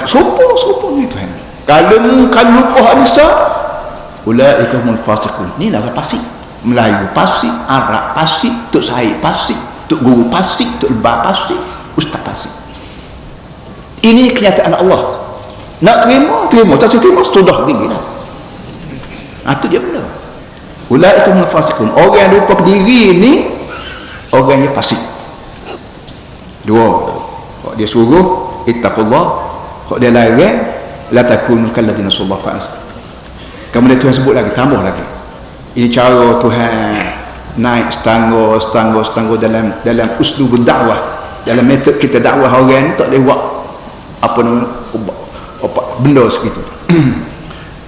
sopo ni Tuhan. Kalau lupa hadisa, ulaika humul fasiqun. Ni lah pasik. Melayu pasik, Arab pasik, Tok Said pasik, Tok Guru pasik, Tok Lebah pasik, Ustaz pasik. Ini kenyataan Allah. Nak terima, tak terima sudah tinggi dah. Itu dia benar. Ulaika humul fasiqun. Orang yang lupa diri ni orang yang fasik. Dua, kalau dia suruh ittaqullah, kalau dia larang la takunu kalladzina sallallahu alaihi wasallam. Kemudian Tuhan sebut lagi, tambah lagi. Ini cara Tuhan naik setangga dalam uslub dakwah, dalam metod kita dakwah orang ni tak boleh buat apa nama benda segitu.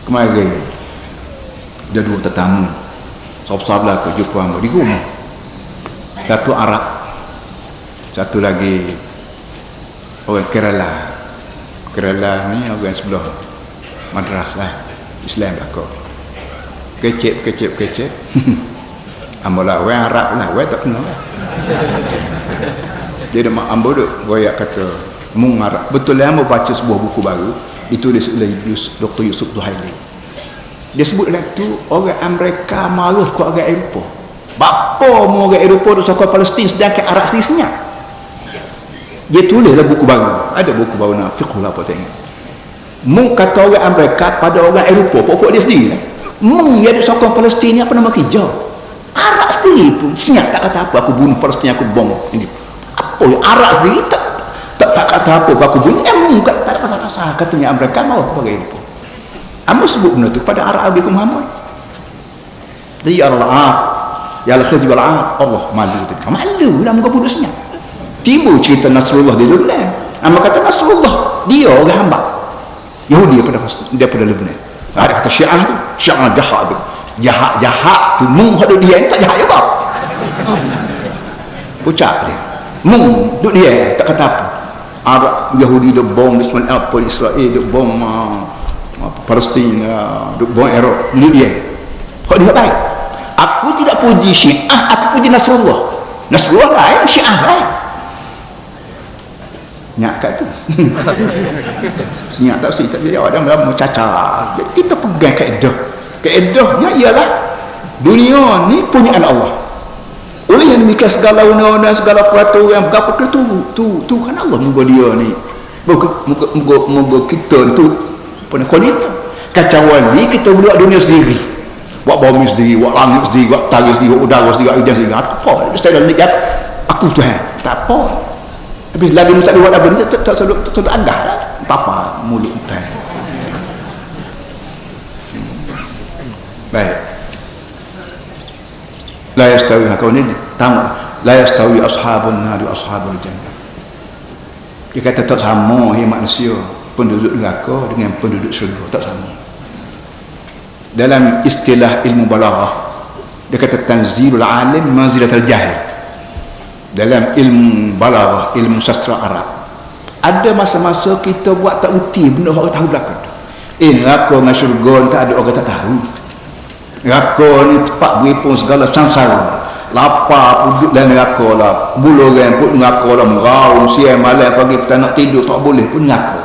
Kemarin ada dua tetamu sahabat-sahabat aku jumpa hamba di rumah. Satu Arab, satu lagi orang Kerala ni orang sebelah madrasah Islam aku. Kecep ambolah orang Arab lah, orang tak kenal. Dia mak ambo duk royak kata mung Arab. Betul lah, ambo baca sebuah buku baru ditulis oleh Dr. Yusuf Zuhaili. Dia sebut dalam tu orang Amerika marah ke orang Eropah. Bapa mu orang Eropah tu sakau Palestin sedangkan Arab sendiri senyap. Dia tulislah buku baru. Ada buku baru nak fiqh lah apa tengok. Mung kata orang Amerika pada orang Eropah, pokok dia sendiri lah. Mung dia duk sakau Palestin ni apa nama kerja. Arab sendiri pun senyap, tak kata apa, aku bunuh Palestin, aku bom. Ini apa yang Arab sendiri tak kata apa, aku bunuh. Mung tak ada pasal-pasal katanya Amerika mau kepada Eropah. Amba sebut benda tu kepada Arab Nabi Muhammad. Jadi Allah khizib Allah malu tu. Malu lah muka pudusnya. Timbul cerita Nasrullah di Lebanon. Amba kata Nasrullah dia orang hamba Yahudi daripada Lebanon. Ada kata Syiah tu, Syiah jahat tu. Jahat tu mung hadu dia tak jahat juga. Pucak dia. Mung duk dia tak kata apa. Arab Yahudi duk bom Israel duk bom Palestin, duk bom Iraq, ni dia. Kok dia baik? Aku tidak puji Syiah, aku puji Nasrullah. Nasrullah lain, Syiah lain. Nyak kat tu. Senyak tak sih, tak dia orang lama cacat. Kita pegang kaedah. Kaedahnya ialah dunia ni punyaan Allah. Oleh yang demikian segala undang-undang, segala peraturan, berapa tu kan Allah membuat dia ni. Moga kita tu punya kualiti. Kacau wali kita buat dunia sendiri, buat bumi sendiri, buat langit sendiri, buat tanah sendiri, buat udara sendiri, buat udara sendiri. Apa? Saya dah lihat aku Tuhan. Tak apa. Tapi lagi tak buat apa ni tak selalu agak lah. Tak apa mulut Tuhan. Baik. La yastawi kau ni tahu. La yastawi ashabun nar wa ashabul jannah. Dia kata tak sama manusia penduduk neraka dengan penduduk syurga, tak sama. Dalam istilah ilmu balaghah dia kata tanzilul alim manzilatul jahil. Dalam ilmu balaghah, ilmu sastra Arab, ada masa-masa kita buat tak reti benda orang tahu belakang. Neraka dengan syurga tak ada orang tak tahu. Neraka ni tempat beripun segala samsara. Lapar pun dalam neraka lah, buluran pun neraka lah, meraung siang malam pagi petang nak tidur tak boleh pun neraka.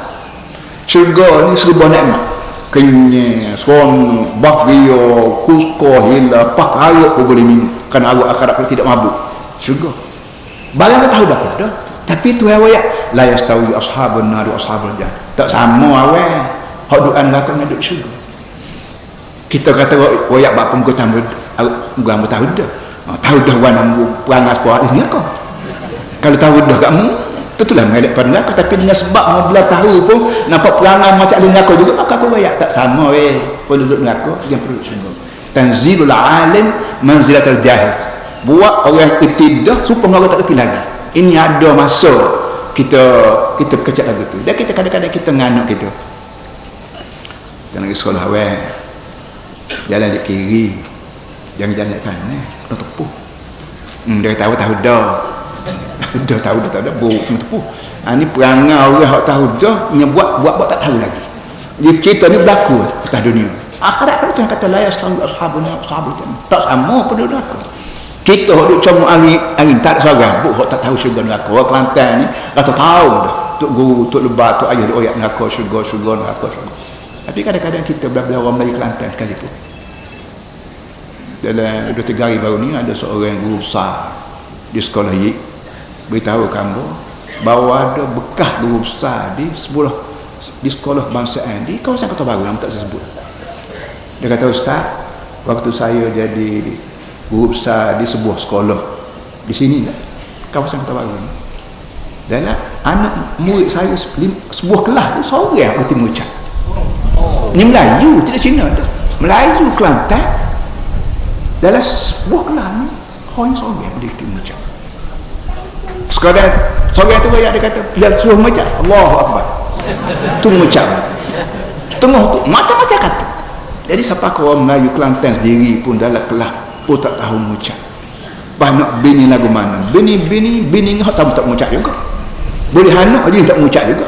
Syurga ni serba nikmat, kenyang, seronok, bahagia, kusko, hila, pak harap pun boleh minum kerana harap akhirat kalau tidak mabuk. Syurga barang tahu belakang dah. Tapi tu ayat la yastawi ashabun nar wa ashabul jannah, tak sama awal hak duk neraka dengan duk syurga. Kita kata ayat bapa muka tambah muka tahu dah. Tahu dah warna perangas puas ini kau. Kalau tahu dah kamu tentulah mengelak pada neraka, tapi dengan sebab bila tahu pun nampak perangai macam ahli neraka juga, maka aku ayat tak sama penduduk neraka dengan penduduk syurga. tanzilul alim manzilatul jahil. Buat orang itidah supaya orang tak erti lagi. Ini ada masa kita kecak lagu tu. Dan kita kadang-kadang kita nganak kita. Jangan pergi sekolah awal. Jalan di kiri. Jangan jalan di kanan. Kena tepuh. Dia tahu dah. Dah tahu dah. Buruk kena tepuh. Ini perangai orang yang tahu dah. Yang buat tak tahu lagi. Jadi cerita ni berlaku atas dunia. Akhirat tu yang kata la yastawi ashabun jannah. Tak sama penduduk aku. Kita duduk comot angin tak ada seorang buat tak tahu syurga neraka. Orang Kelantan ni rata tahu dah. Tok guru, tok lebat, tok ayah ayat neraka, syurga neraka. Tapi kadang-kadang kita belah-belah orang Melayu Kelantan sekalipun. Dalam 2-3 hari baru ni ada seorang guru besar di sekolah Yik beritahu kamu bahawa ada bekas guru besar di sekolah kebangsaan di kawasan Kota Baru, nama tak saya sebut. Dia kata, Ustaz, waktu saya jadi guru besar di sebuah sekolah di sini lah, kawasan Kota Baru ni, dan anak murid saya sebuah kelas ni seorang berhenti mengucap. Ini Melayu, tidak Cina dah. Melayu Kelantan dalam sebuah kelas ni hanya seorang berhenti mengucap. Sekarang seorang tu dia kata dia suruh mengucap Allahu Akbar, tu mengucap tengah tu macam-macam kata. Jadi siapa orang Melayu Kelantan sendiri pun dalam kelas pun tak tahu mengucap. Nak bini lagu mana, bini ngah sama tak mengucap juga. Boleh hanuk dia tak mengucap juga.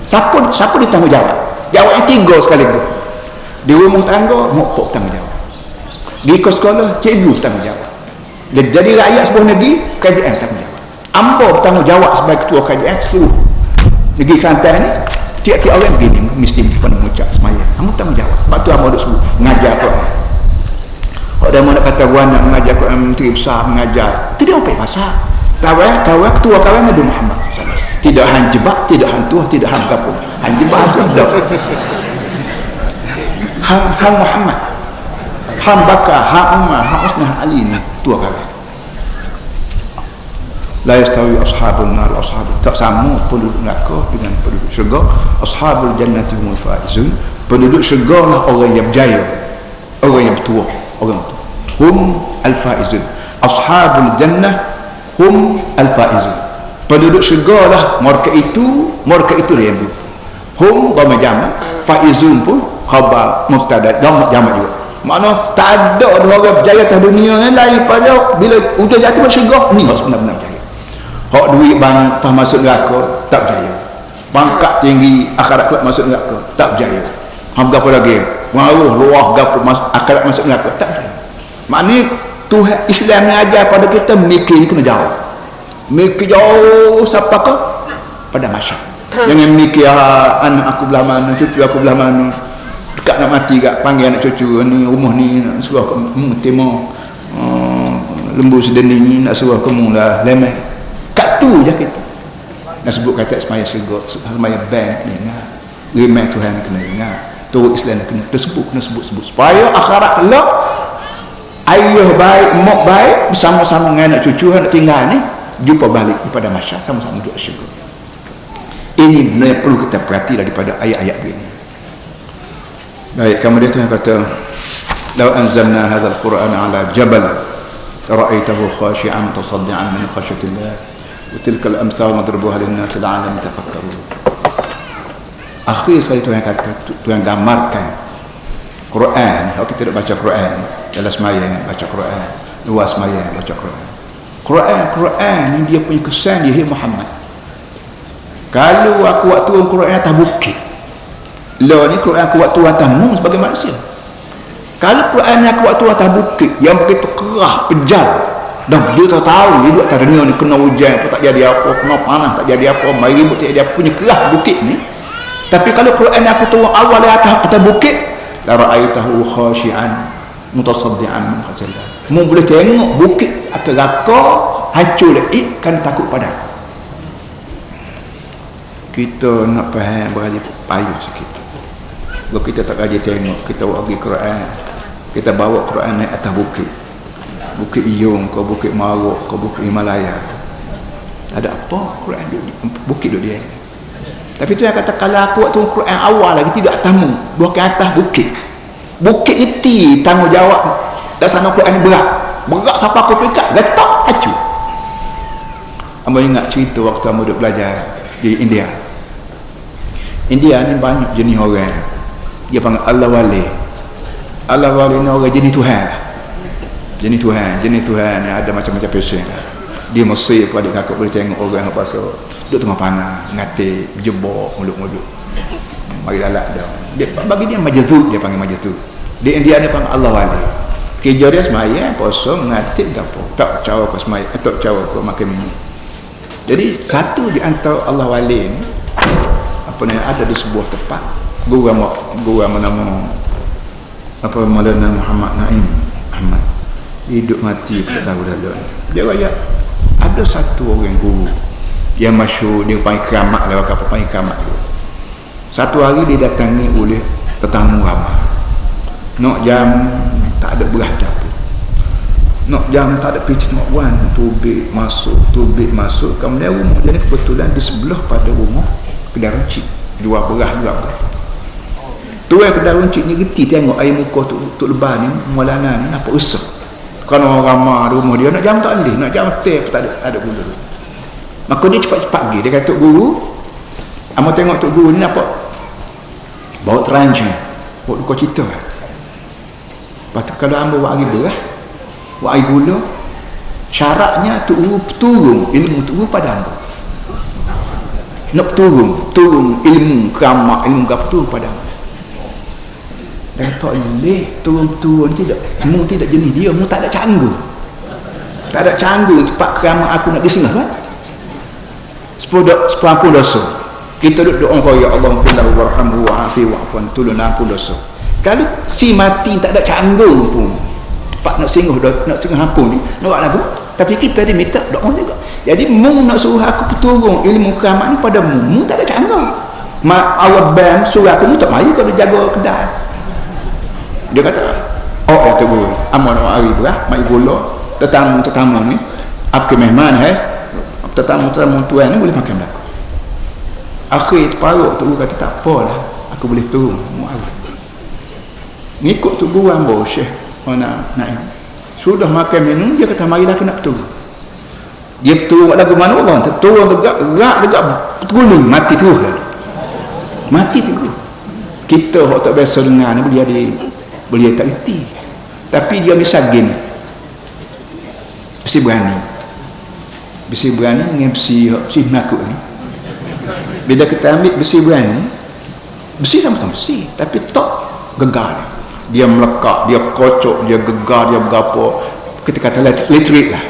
Siapa dia tanggungjawab? Jawabnya 3 sekali tu. Di rumah tangga mokok tanggungjawab. Di sekolah cikgu tanggungjawab. Jadi rakyat sebuah negeri kerajaan tanggungjawab. Ambo bertanggungjawab sebagai ketua kerajaan seluruh negeri Kelantan ni. Tiap-tiap orang begini mesti pernah mengucap semayang. Ambo tanggungjawab. Sebab tu ambo duk suruh mengajar Quran. Kalau dia nak kata buat nak mengajar Quran, menteri besar mengajar, tidak apa pasal. Kawan ketua kawan Nabi Muhammad SAW. Tidak hang jebak, tidak hang tuah, tidak hang kapung. Hang jebak tu dah. Hang Muhammad, hang Bakar, hang Umar, hang Usman, hang Ali ni tua kawan. La yastawi ashabun nar ashabul, tak sama penduduk neraka dengan penduduk syurga. Ashabul jannati humul faizun. Penduduk syurga lah orang yang berjaya, orang yang bertuah, orang tu hum al-faizun. Ashabul jannah hum al-faizun. Penduduk syurga lah mereka itu dia yang bertuah. Hum dhamma jamak, faizun pun khabar mubtada dhamma jamak juga. Makna tak ada orang berjaya atas dunia ni lain pada bila udah jatuh masuk syurga ni harus benar-benar berjaya. Hak duit bang pas masuk neraka tak berjaya. Pangkat tinggi akhirat kelak masuk neraka tak berjaya. Hang gapo lagi? Maruh luah gapo akhirat masuk neraka tak berjaya. Maknanya Tuhan Islam ni ajar pada kita mikir ni kena jauh. Mikir jauh siapa ke? Pada masyarakat. Jangan mikir anak aku belah mana, cucu aku belah mana. Dekat nak mati kat panggil anak cucu ni, rumah ni nak suruh kamu timur lembu sedeni ni nak suruh kamu lah lemah. Kat tu je kita nak sebut kata semaya syurga, semaya bank ni ingat, remeh Tuhan kena ingat, turut Islam kena sebut supaya akhirat kelak ayah baik mak baik bersama-sama dengan anak cucu nak tinggal ni jumpa balik kepada masyarakat sama-sama duduk syurga. Ini benda yang perlu kita perhati daripada ayat-ayat begini. Baik, kemudian Tuhan kata law anzalna hadzal qur'ana ala jabal ra'aitahu khashi'an mutasaddian min khashyatillah wa tilkal amthal madrubuha lin-nas la'allahum yatafakkarun. Akhir sekali Tuhan kata, Tuhan gambarkan Quran. Kalau kita tidak baca Quran dalam sembahyang baca Quran, luar sembahyang baca Quran. Quran ni dia punya kesan dia Muhammad. Kalau aku waktu Quran atas bukit, lah ni Quran aku waktu atas mu sebagai manusia. Kalau Quran ni aku waktu atas bukit yang begitu kerah, pejam, dan dia tak tahu dia duduk atas dunia ni kena hujan pun tak jadi apa, kena panas tak jadi apa, mari ribut tak jadi apa, punya kerah bukit ni. Tapi kalau Quran ni aku turun awal dari atas bukit, la ra'aitahu khashi'an mutasaddian min khasyatillah. Mu boleh tengok bukit akan raka hancur kan takut pada aku. Kita nak faham berani payah sikit. Kalau kita tak rajin tengok, kita pergi Quran, kita bawa Quran naik atas bukit, Bukit Iyung ke Bukit Maruk ke Bukit Himalaya, ada apa Quran bukit dia. Tapi tu yang kata kalau aku waktu Quran awal lagi tidak tamu bukan atas bukit itu tanggungjawab dah sana Quran berat siapa aku peringkat retak acu. Amba ingat cerita waktu amba duduk belajar di India ni banyak jenis orang dia panggil Allah wali ni orang jenis Tuhan ni ada macam-macam pesen dia Mesir pun adik kakak boleh tengok orang apa so duduk tengah panah ngatik jebok mulut-mulut mari lalak dah dia bagi dia majazub, dia panggil majazub. Di India dia panggil Allah wali. Kerja dia semaya puasa ngatik gapo tak cara ke semaya tak cara ke makan minum. Jadi satu di antara Allah wali ni apa ni ada di sebuah tempat guru nama apa Maulana Muhammad Naim Ahmad hidup mati tak tahu dah dia raya ada satu orang guru yang masyhur dia panggil keramat lah apa panggil keramat tu. Satu hari dia datangi oleh tetamu ramai nak jam tak ada beras dapur nak jam tak ada picit nak wan tubik masuk kemudian rumah dia ni kebetulan di sebelah pada rumah kedai runcit jual beras tu yang kedai runcit ni reti tengok air muka tu lebar ni Maulana ni apa usah kerana orang ramai rumah dia nak jam tak boleh nak jam teh tak ada gula maka dia cepat-cepat pergi dia kata guru amba tengok tok guru ni apa bawa teranjang bawa duka cita lepas tu kalau amba buat air beras buat air gula syaratnya tok guru turun ilmu tok guru pada amba nak turun ilmu keramat ilmu apa turun pada amba dan tak boleh turun tidak mu tidak jenis dia mu tak ada canggu cepat keramat aku nak disingah kan 10 dosa kita duduk doa ya Allah fillahu warhamhu wa'afi wa'fan tolong ampun dosa kalau si mati tak ada canggung pun cepat nak singgah ampun ni nak buat lagu tapi kita dia minta doa juga jadi mu nak suruh aku turun ilmu keramat ni pada mu tak ada canggung awal bam suruh aku mu tak mari kalau jaga kedai dia kata oh ya tu guru amal nak hari berah mai gula tetamu ni apa mehman tetamu tuan ni boleh makan belaka akhir terparuk tu kata tak apalah aku boleh turun ngikut tu guru ambo Syekh mana Naim sudah makan minum dia kata marilah kena turun dia turun buat lagu mana orang turun tegak tergulung mati terus kita hok tak biasa dengar ni boleh tak reti tapi dia misagin besi berani dengan besi menakut ni bila kita ambil besi berani besi sama-sama besi tapi tak gegar dia melekat dia kocok dia gegar dia berapa kita kata elektrik lah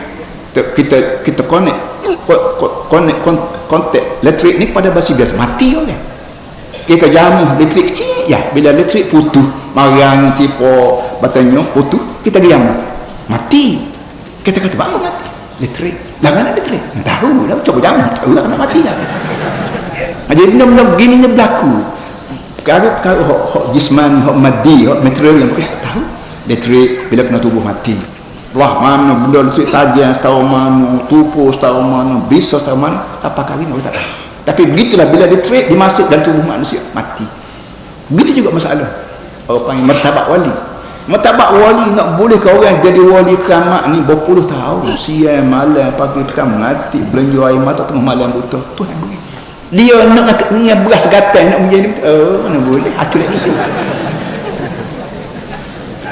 kita connect kontak elektrik ni pada besi biasa mati orang kita jamu elektrik kecil ya bila elektrik putus marang tipu batanya putus kita diam mati kita kata bangun mati elektrik mana elektrik tahu dah coba jamu tahu lah nak mati dah jadi benda-benda begini ni berlaku kalau hok jismani hok maddi hok material yang kita tahu elektrik bila kena tubuh mati wah mana benda elektrik tajam setahu mana tupu setahu mana bisa setahu mana apa kali ni tak tahu tapi begitulah bila elektrik dimasuk dalam tubuh manusia mati begitu juga masalah orang panggil martabat wali nak boleh ke orang jadi wali keramat ni berpuluh tahun siang malam pagi petang mati belanja air mata tengah malam buta Tuhan bagi dia nak beras gatal nak menjadi mana boleh aku nak itu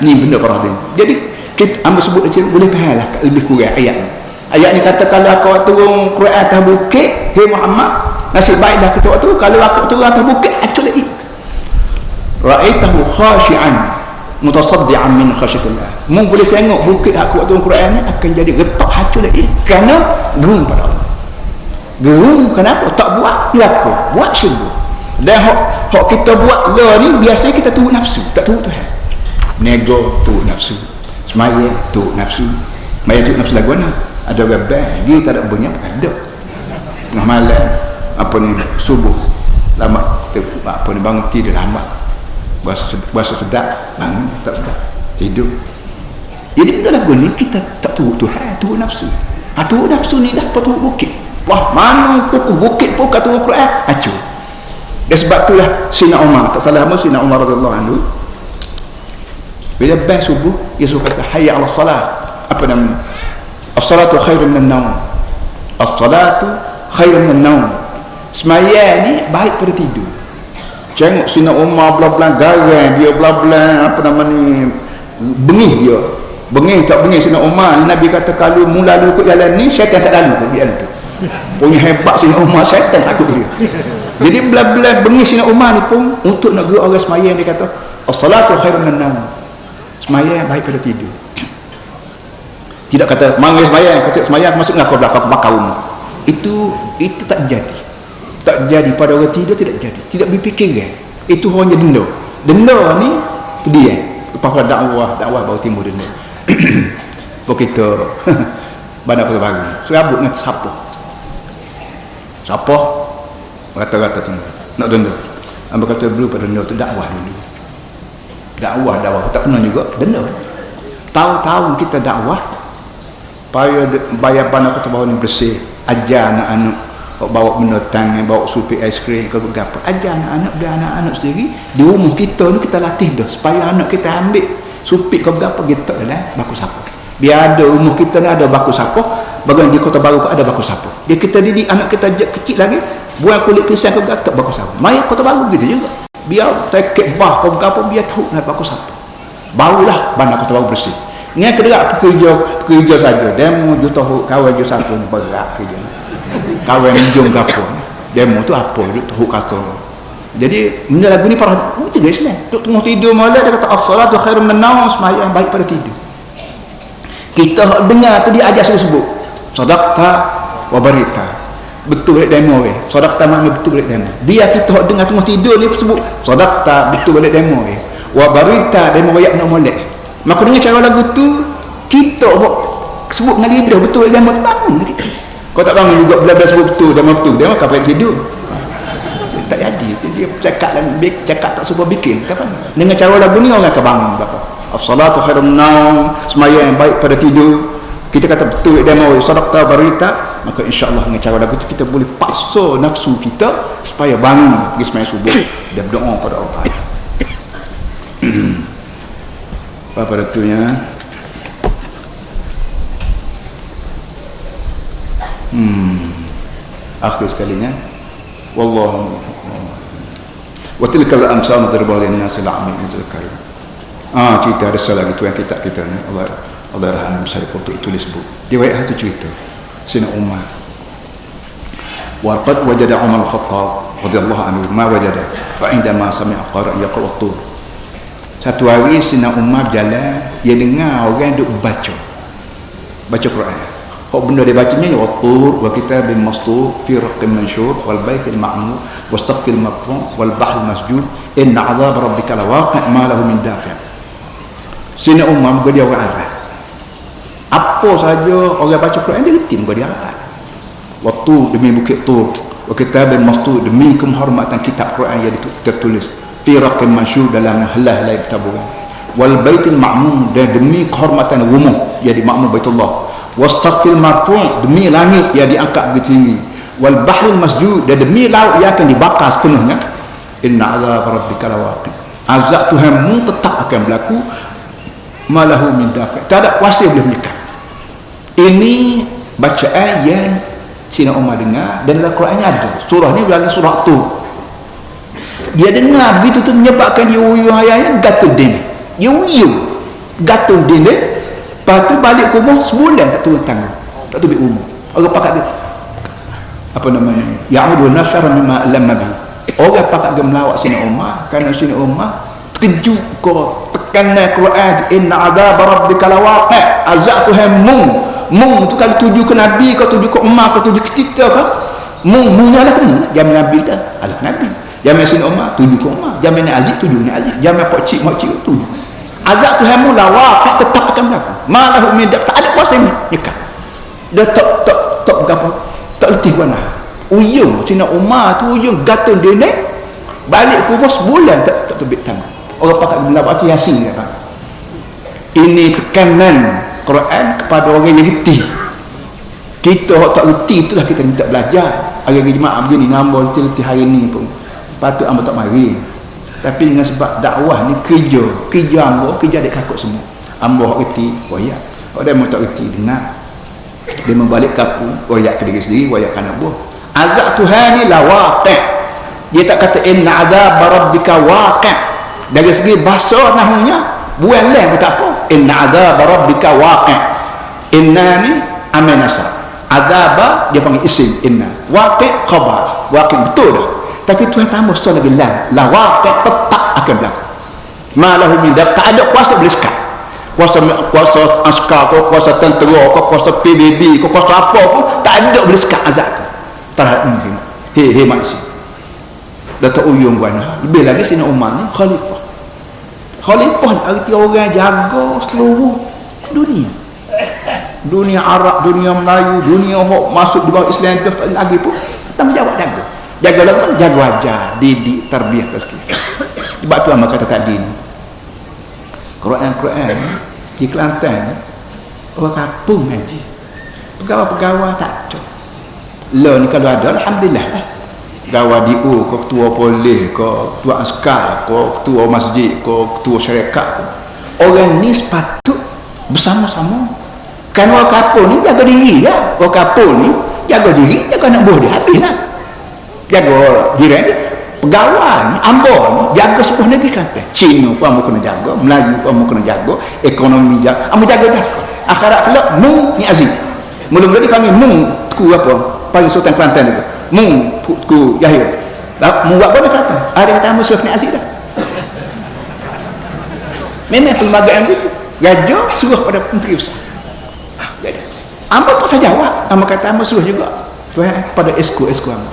ni benda para hadirin jadi kita ambil sebut aja boleh faham lah lebih kurang ayat ni kata kalau aku turun Quran atas bukit hey Muhammad nasib baiklah kita waktu kalau aku turun atas bukit acul lagi ra'aitahu khashi'an mutasaddian min khasyatillah mu boleh tengok bukit aku waktu Quran ni akan jadi retak hacul lagi kerana gerung pada Allah gerung kenapa tak buat neraka buat syurga dan hok kita buat lah ni biasanya kita turut nafsu tak turut Tuhan nego turut nafsu semaya turut nafsu semaya turut nafsu lagu mana ada orang dia tak ada bunyi apa ada tengah malam apa ni subuh lama apa ni bangun tidur lambat bahasa sedap bangun tak sedap hidup jadi benda lagu ni kita tak turut Tuhan turut nafsu turut nafsu ni dah apa turut bukit wah mana kukuh bukit pun kata Al-Quran acur dan sebab itulah Sayyidina Umar tak salah Sayyidina Umar radhiyallahu anhu Bila bang subuh, dia suruh kata hayya 'ala salat. Apa nama? As-salatu khairun minan naum. As-salatu khairun minan naum. Semaya ni baik pada tidur. Tengok Sina Umar belah-belah garang dia, belah-belah apa nama ni, bengih dia. Bengih tak bengih Sina Umar. Nabi kata kalau mula lalu ikut jalan ni, syaitan tak lalu ikut jalan tu. Punya hebat Sina Umar, syaitan takut dia. Jadi belah-belah bengih Sina Umar ni pun untuk nak gerak orang semaya, dia kata as-salatu khairun minan naum. Semaya baik pada tidur. Tidak kata mari sembahyang, kata sembahyang masuk neraka belakang bakar rumah. Itu tak jadi. Tak jadi pada orang tidur, tidak jadi. Tidak berfikiran. Itu hanya denda. Denda ni dia. Lepas pada dakwah baru timbul denda. Begitu. Bandar Kota Baru. Serabut dengan siapa? Siapa? Rata-rata tu nak denda. Hamba kata dulu pada denda tu dakwah dulu. Dakwah tak pernah juga denda. Tahu-tahu kita dakwah bayar Bandar Kota Baru ni bersih, ajar anak-anak bawa benda tangan, bawa supi ais krim ke apa, ajar anak-anak, biar anak-anak sendiri di rumah kita ni kita latih dah supaya anak kita ambil supi ke apa kita dah baku sapu. Biar ada rumah kita ni ada baku sapu, bagian di Kota Baru pun ada baku sapu. Dia kita didik anak kita kecil lagi buat kulit pisang ke apa baku sapu. Maya Kota Baru gitu juga. Biar tekek bah ke apa biar tahu nak baku sapu. Barulah Bandar Kota Baru bersih. Ni kedua pekerja saja. Demo juta kawan je satu berat kerja. Kawan jom gapo. Demo tu apa duk tahu kata. Jadi benda lagu ni para tu guys lah. Duk tengah tidur malam dia kata as-salatu khairun minan naum, sembahyang baik pada tidur. Kita dengar tu dia ajar sebut sadaqta wa barita. Betul balik demo weh. Sadaqta makna betul balik demo. Biar kita dengar tengah tidur ni sebut sadaqta betul balik demo weh. Wa barita demo bayak nak molek. Maka dengan cara lagu tu kita sebut dengan lidah betul dia bangun kita. Kau tak bangun juga bila sebut betul dia maka pakai tidur. Tak jadi dia cakap tak sebuah bikin tak apa. Dengan cara lagu ni orang akan bangun apa. As-salatu khairun naum, sembahyang yang baik pada tidur. Kita kata betul dia mau sadaqta barita, maka insya-Allah dengan cara lagu tu kita boleh paksa nafsu kita supaya bangun pergi sembahyang subuh dan berdoa pada Allah. Apa pada tunya akhir sekalinya wallahu wa tilkal amsal darbalin nas al-amin zakar. Cerita ada lagi tu yang kita ni Allah rahmat Syarif Qurtubi tulis buku. Dia ayat satu cerita Sina Umar. Wa qad wajada Umar al-Khattab radhiyallahu anhu ma wajada fa indama sami'a qara yaqra at-tur. Satu hari Sina Umar berjalan, dia dengar orang duk baca Quran. Kok benda dia bacanya ya tur wa kitabin mastur fi raqqin manshur wal baitil ma'mur wastaghfil maqfun wal bahril masjud inna 'adzab rabbika lawaqi' ma lahu min dafi'. Sina Umar dia orang Arab. Apa saja orang baca Quran dia reti muka dia Arab. Waktu demi bukit Tur wa kitabin mastur demi kehormatan kitab Quran yang tertulis fi raqqin manshur dalam helai taburan wal baitil ma'mur dan demi kehormatan rumah yang di makmur Baitullah wastaghfil marfu' demi langit yang diangkat begitu tinggi wal bahril masjud dan demi laut yang akan dibakar sepenuhnya inna 'adzab rabbika lawaqi'. Azab Tuhanmu tetap akan berlaku malahu min dafi'. Tak ada kuasa boleh mendekat. Ini bacaan yang Sina Umar dengar dan dalam Quran ada. Surah ni berlaku surah tu. Dia dengar begitu tu menyebabkan dia uyuh ayat gatul din. Dia uyuh gatul din. Lepas tu balik ke rumah sebulan tak turun tangan. Tak turun rumah. Orang pakat dia apa namanya? Ya'udu nasyara mimma lamma bi. Orang pakat dia melawat Sina Umar kerana Sina Umar terkejut kau tekanan Quran inna 'adzab rabbika lawaqi'. Azab Tuhan mung tu kalau tuju ke Nabi kau tuju ke Umar kau tuju ke kita kau mung adalah mung jamin Nabi dah alah Nabi jamin Sina Umar tuju ke Umar jamin Aziz tuju ni Aziz jamin pak cik tuju. Azab Tuhan mu lawaqi' tetap akan berlaku malahu min tak ada kuasa nikah dia tak berapa tak letih guna uyung Sina Umar tu uyung gatun dia ni balik ke rumah sebulan tak terbit tangan. Orang pakat guna baca Yasin kata. Ini tekanan Quran kepada orang yang reti. Kita tak reti itulah kita minta belajar. Hari jemaah begini nambah letih hari ni pun. Patut hamba tak mari. Tapi dengan sebab dakwah ni kerja ambo, kerja adik kakak semua. Ambo hak reti, wayak. Hak dia mau tak reti dengar. Dia membalik kapu, wayak ke diri sendiri, wayak kan ambo. Azab Tuhan ni la waqi'. Dia tak kata inna azab rabbika waqi'. Dari segi bahasa nahwunya, bukan lain pun tak apa. Inna azab rabbika waqi'. Inna ni amal nasab. Azab dia panggil isim inna. Waqi' khabar. Waqi' betul dah. Tapi Tuhan tambah so lagi la waqi' tetap akan berlaku. Malahu min daf, tak ada kuasa boleh sekat. Kuasa askar ko, kuasa tentera ko, kuasa PBB ko, kuasa apa pun tak ada boleh sekat azab ko. Terhadap ini. He manusia. Datuk Uyung buana. Lebih lagi Sayyidina Umar ni khalifah. Khalifah arti orang jaga seluruh dunia. Dunia Arab, dunia Melayu, dunia hok masuk di bawah Islam dah tak lagi pun tanggungjawab jaga. Jaga lagi, jaga ajar, didik, tarbiyah tazkiyah. Sebab tu amak kata tadi ni. Quran di Kelantan orang kampung ngaji. Pegawai-pegawai tak ada. Lah ni kalau ada alhamdulillah lah. Pegawai DO, ko ketua polis, ko ketua askar, ko ketua masjid, ko ketua syarikat. Orang ni sepatut bersama-sama. Kan orang kampung ni jaga diri ya. Orang kampung ni jaga diri, jaga anak buah dia habislah. Jaga jiran dia. Pegawai ni, ambo ni jaga sebuah negeri Kelantan. Cina pun ambo kena jaga, Melayu pun ambo kena jaga, ekonomi jaga, ambo jaga dah. Akhirat kelak mung ni Aziz. Mula-mula dipanggil mung ku apa? Panggil Sultan Kelantan itu. Mung ku Yahya. Mung buat apa Kelantan? Ada kata ambo Sultan Aziz dah. Memang perlembagaan itu. Raja suruh pada menteri besar. Jadi, ambo tak saja jawab. Ambo kata ambo suruh juga. Tuhan pada esko ambo.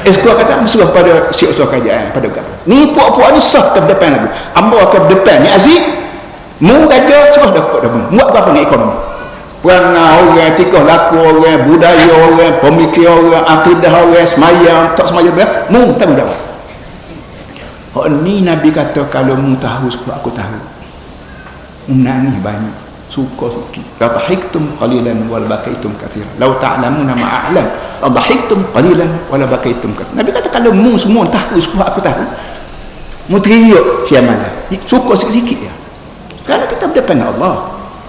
Esko kata suruh pada siap suruh kerajaan pada negara. Ni puak-puak ni sah ke depan lagi. Ambo ke depan ni Aziz. Mu raja suruh dah kok dah. Muat apa ni ekonomi. Perangai orang, tikah laku orang, budaya orang, pemikir orang, akidah orang, semayang, tak semayang ber. Mu tanggungjawab. Hak ni Nabi kata kalau mu tahu aku tahu. Menangis banyak. Suka sikit. La tahiktum qalilan wal bakaitum katsiran. Law ta'lamuna ma a'lam, la dhahiktum qalilan wal bakaitum katsiran. Nabi kata kalau mu semua tahu semua aku tahu. Mu teriak siamalah. Suka sikit-sikit ya. Kalau kita berdepan dengan Allah,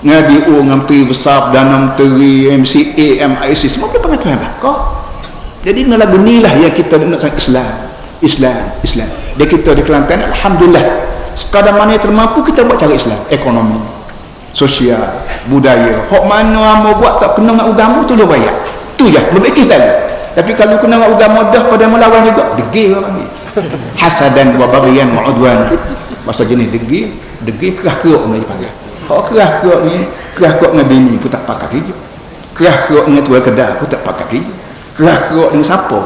Nabi ngam menteri besar, Perdana Menteri, MCA, MIC semua berdepan dengan Tuhan belaka. Jadi dengan lagu ni lah yang kita nak Islam. Dia kita di Kelantan alhamdulillah. Sekadar mana yang termampu kita buat cara Islam, ekonomi, sosial, budaya. Hak mana amo buat tak kena dengan agama tu dah bayar. Tu je, lebih kita lagi. Tapi kalau kena dengan agama dah pada melawan juga, degil orang panggil. Hasadan wa baghyan wa udwan. Bahasa jenis degil kerah-kerok Melayu panggil. Hak kerah-kerok ni, kerah-kerok dengan bini pun tak pakat hijau. Kerah-kerok dengan tuan kedai pun tak pakat hijau. Kerah-kerok dengan siapa?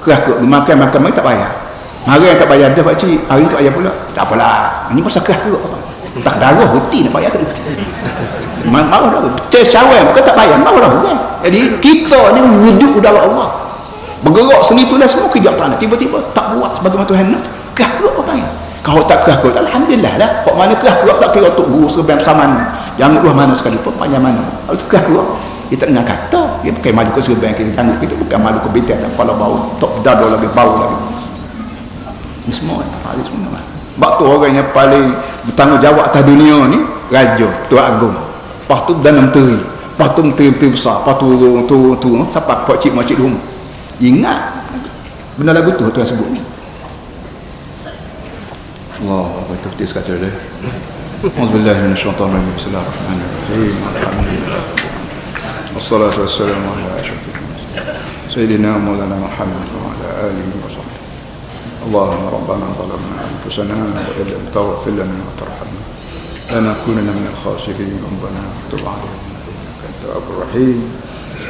Kerah-kerok makan mai tak bayar. Hari yang tak bayar dah pakcik, hari ni tak bayar pula. Tak apalah. Ini pasal kerah-kerok apa? Tak darah reti nak bayar tak reti. Marah dah. Tersyawal bukan tak bayar, marah dah. Jadi kita ni wujud udara Allah. Bergerak seni tu lah semua kerja tanah. Tiba-tiba tak buat sebagaimana Tuhan nak. Kerah-kerok apa ni? Kalau tak kerah-kerok, alhamdulillah lah. Kok mana kerah-kerok tak kira untuk guru serban bersama. Jangan luah mana sekalipun, panjang mana. Kalau tu kerah-kerok, dia tak dengar kata. Dia bukan malu ke serban kita tangguh kita, bukan malu ke bintik tak kepala bau, tak dada lagi bau lagi. Ini semua paling semua. Sebab tu orang yang paling bertanggungjawab atas dunia ni raja, Tuan Agung. Lepas tu Perdana Menteri, lepas tu menteri-menteri besar, lepas tu siapa pak cik makcik rumah. Ingat benda lagu tu Tuan sebut ni. Allah, apa itu kita sekata dia. Auzubillahi minasyaitanir rajim. Bismillahirrahmanirrahim. Alhamdulillah. Wassalatu wassalamu ala asyrafil mursalin. Sayyidina Maulana Muhammad wa ala alihi wa sahbihi. اللهم ربنا ظلمنا انفسنا وان لم تغفر لنا وترحمنا لنكونن من الخاسرين. ربنا تب علينا انك انت التواب الرحيم.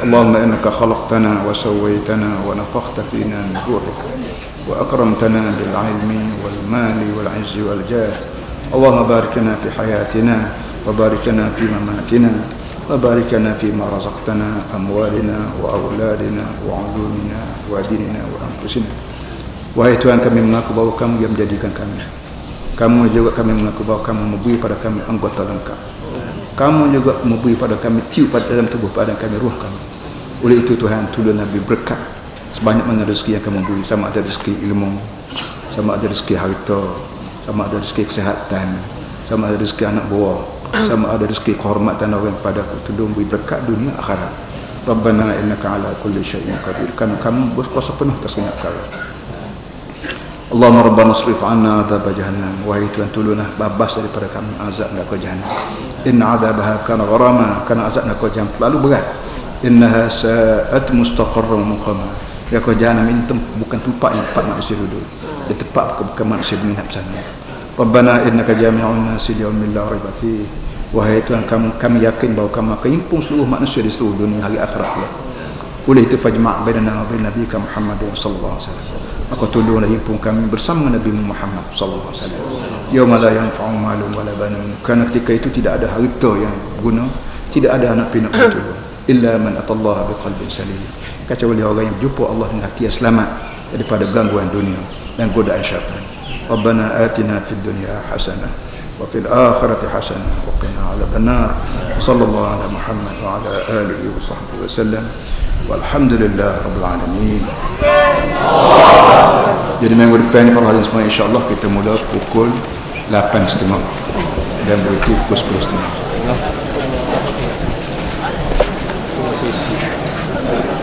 اللهم انك خلقتنا وسويتنا ونفخت فينا من روحك واكرمتنا بالعلم والمال والعز والجاه. اللهم بارك لنا في حياتنا وبارك لنا في مماتنا وبارك لنا فيما رزقتنا، اموالنا واولادنا وعلومنا وديننا وانفسنا. Wahai Tuhan, kami mengaku bahawa kamu yang menjadikan kami. Kamu juga kami mengaku bahawa kamu memberi pada kami anggota lengkap. Kamu juga memberi pada kami tiup pada dalam tubuh pada kami, ruh kami. Oleh itu Tuhan, tolong Nabi berkat sebanyak mana rezeki yang kamu beri. Sama ada rezeki ilmu, sama ada rezeki harta, sama ada rezeki kesihatan, sama ada rezeki anak buah, sama ada rezeki kehormatan orang padaku, tudung beri berkat dunia akhirat. Rabbana innaka ala kulli syai'in qadir. Kan kamu berkuasa penuh atas segala perkara. Allahumma rabbana asrif 'anna 'adzab jahannam. Wahai Tuhan, tolonglah babas daripada kami azab neraka jahannam. Inna 'adzabaha kana gharama, kana azab neraka jahannam terlalu berat. Innaha sa'at mustaqarran wa muqama. Neraka jahannam ini bukan tempat yang tempat manusia duduk. Dia tempat bukan manusia menginap sana. Rabbana innaka jami'un nasi liyaumin la raiba fihi. Wahai Tuhan, kami yakin bahawa kamu akan himpun seluruh manusia di seluruh dunia hari akhirat. Oleh itu fajma' bainana wa bain nabiyika Muhammad sallallahu alaihi wasallam. Maka tolonglah himpun kami bersama Nabi Muhammad sallallahu alaihi wasallam. Yauma la yanfa'u malun wala banun. Kerana ketika itu tidak ada harta yang guna, tidak ada anak pinak yang tolong. Illa man atallaha biqalbin salim. Kecuali orang yang berjumpa Allah dengan hati yang selamat daripada gangguan dunia dan godaan syaitan. Rabbana atina fid dunya hasanah wa fil akhirati hasanah wa qina adzaban nar. Sallallahu ala Muhammad wa ala alihi wa sahbihi wasallam. Walhamdulillah rabbil alamin. Jadi minggu depan para hadirin semua insya-Allah kita mula pukul 8.30 dan berhenti pukul 10.30.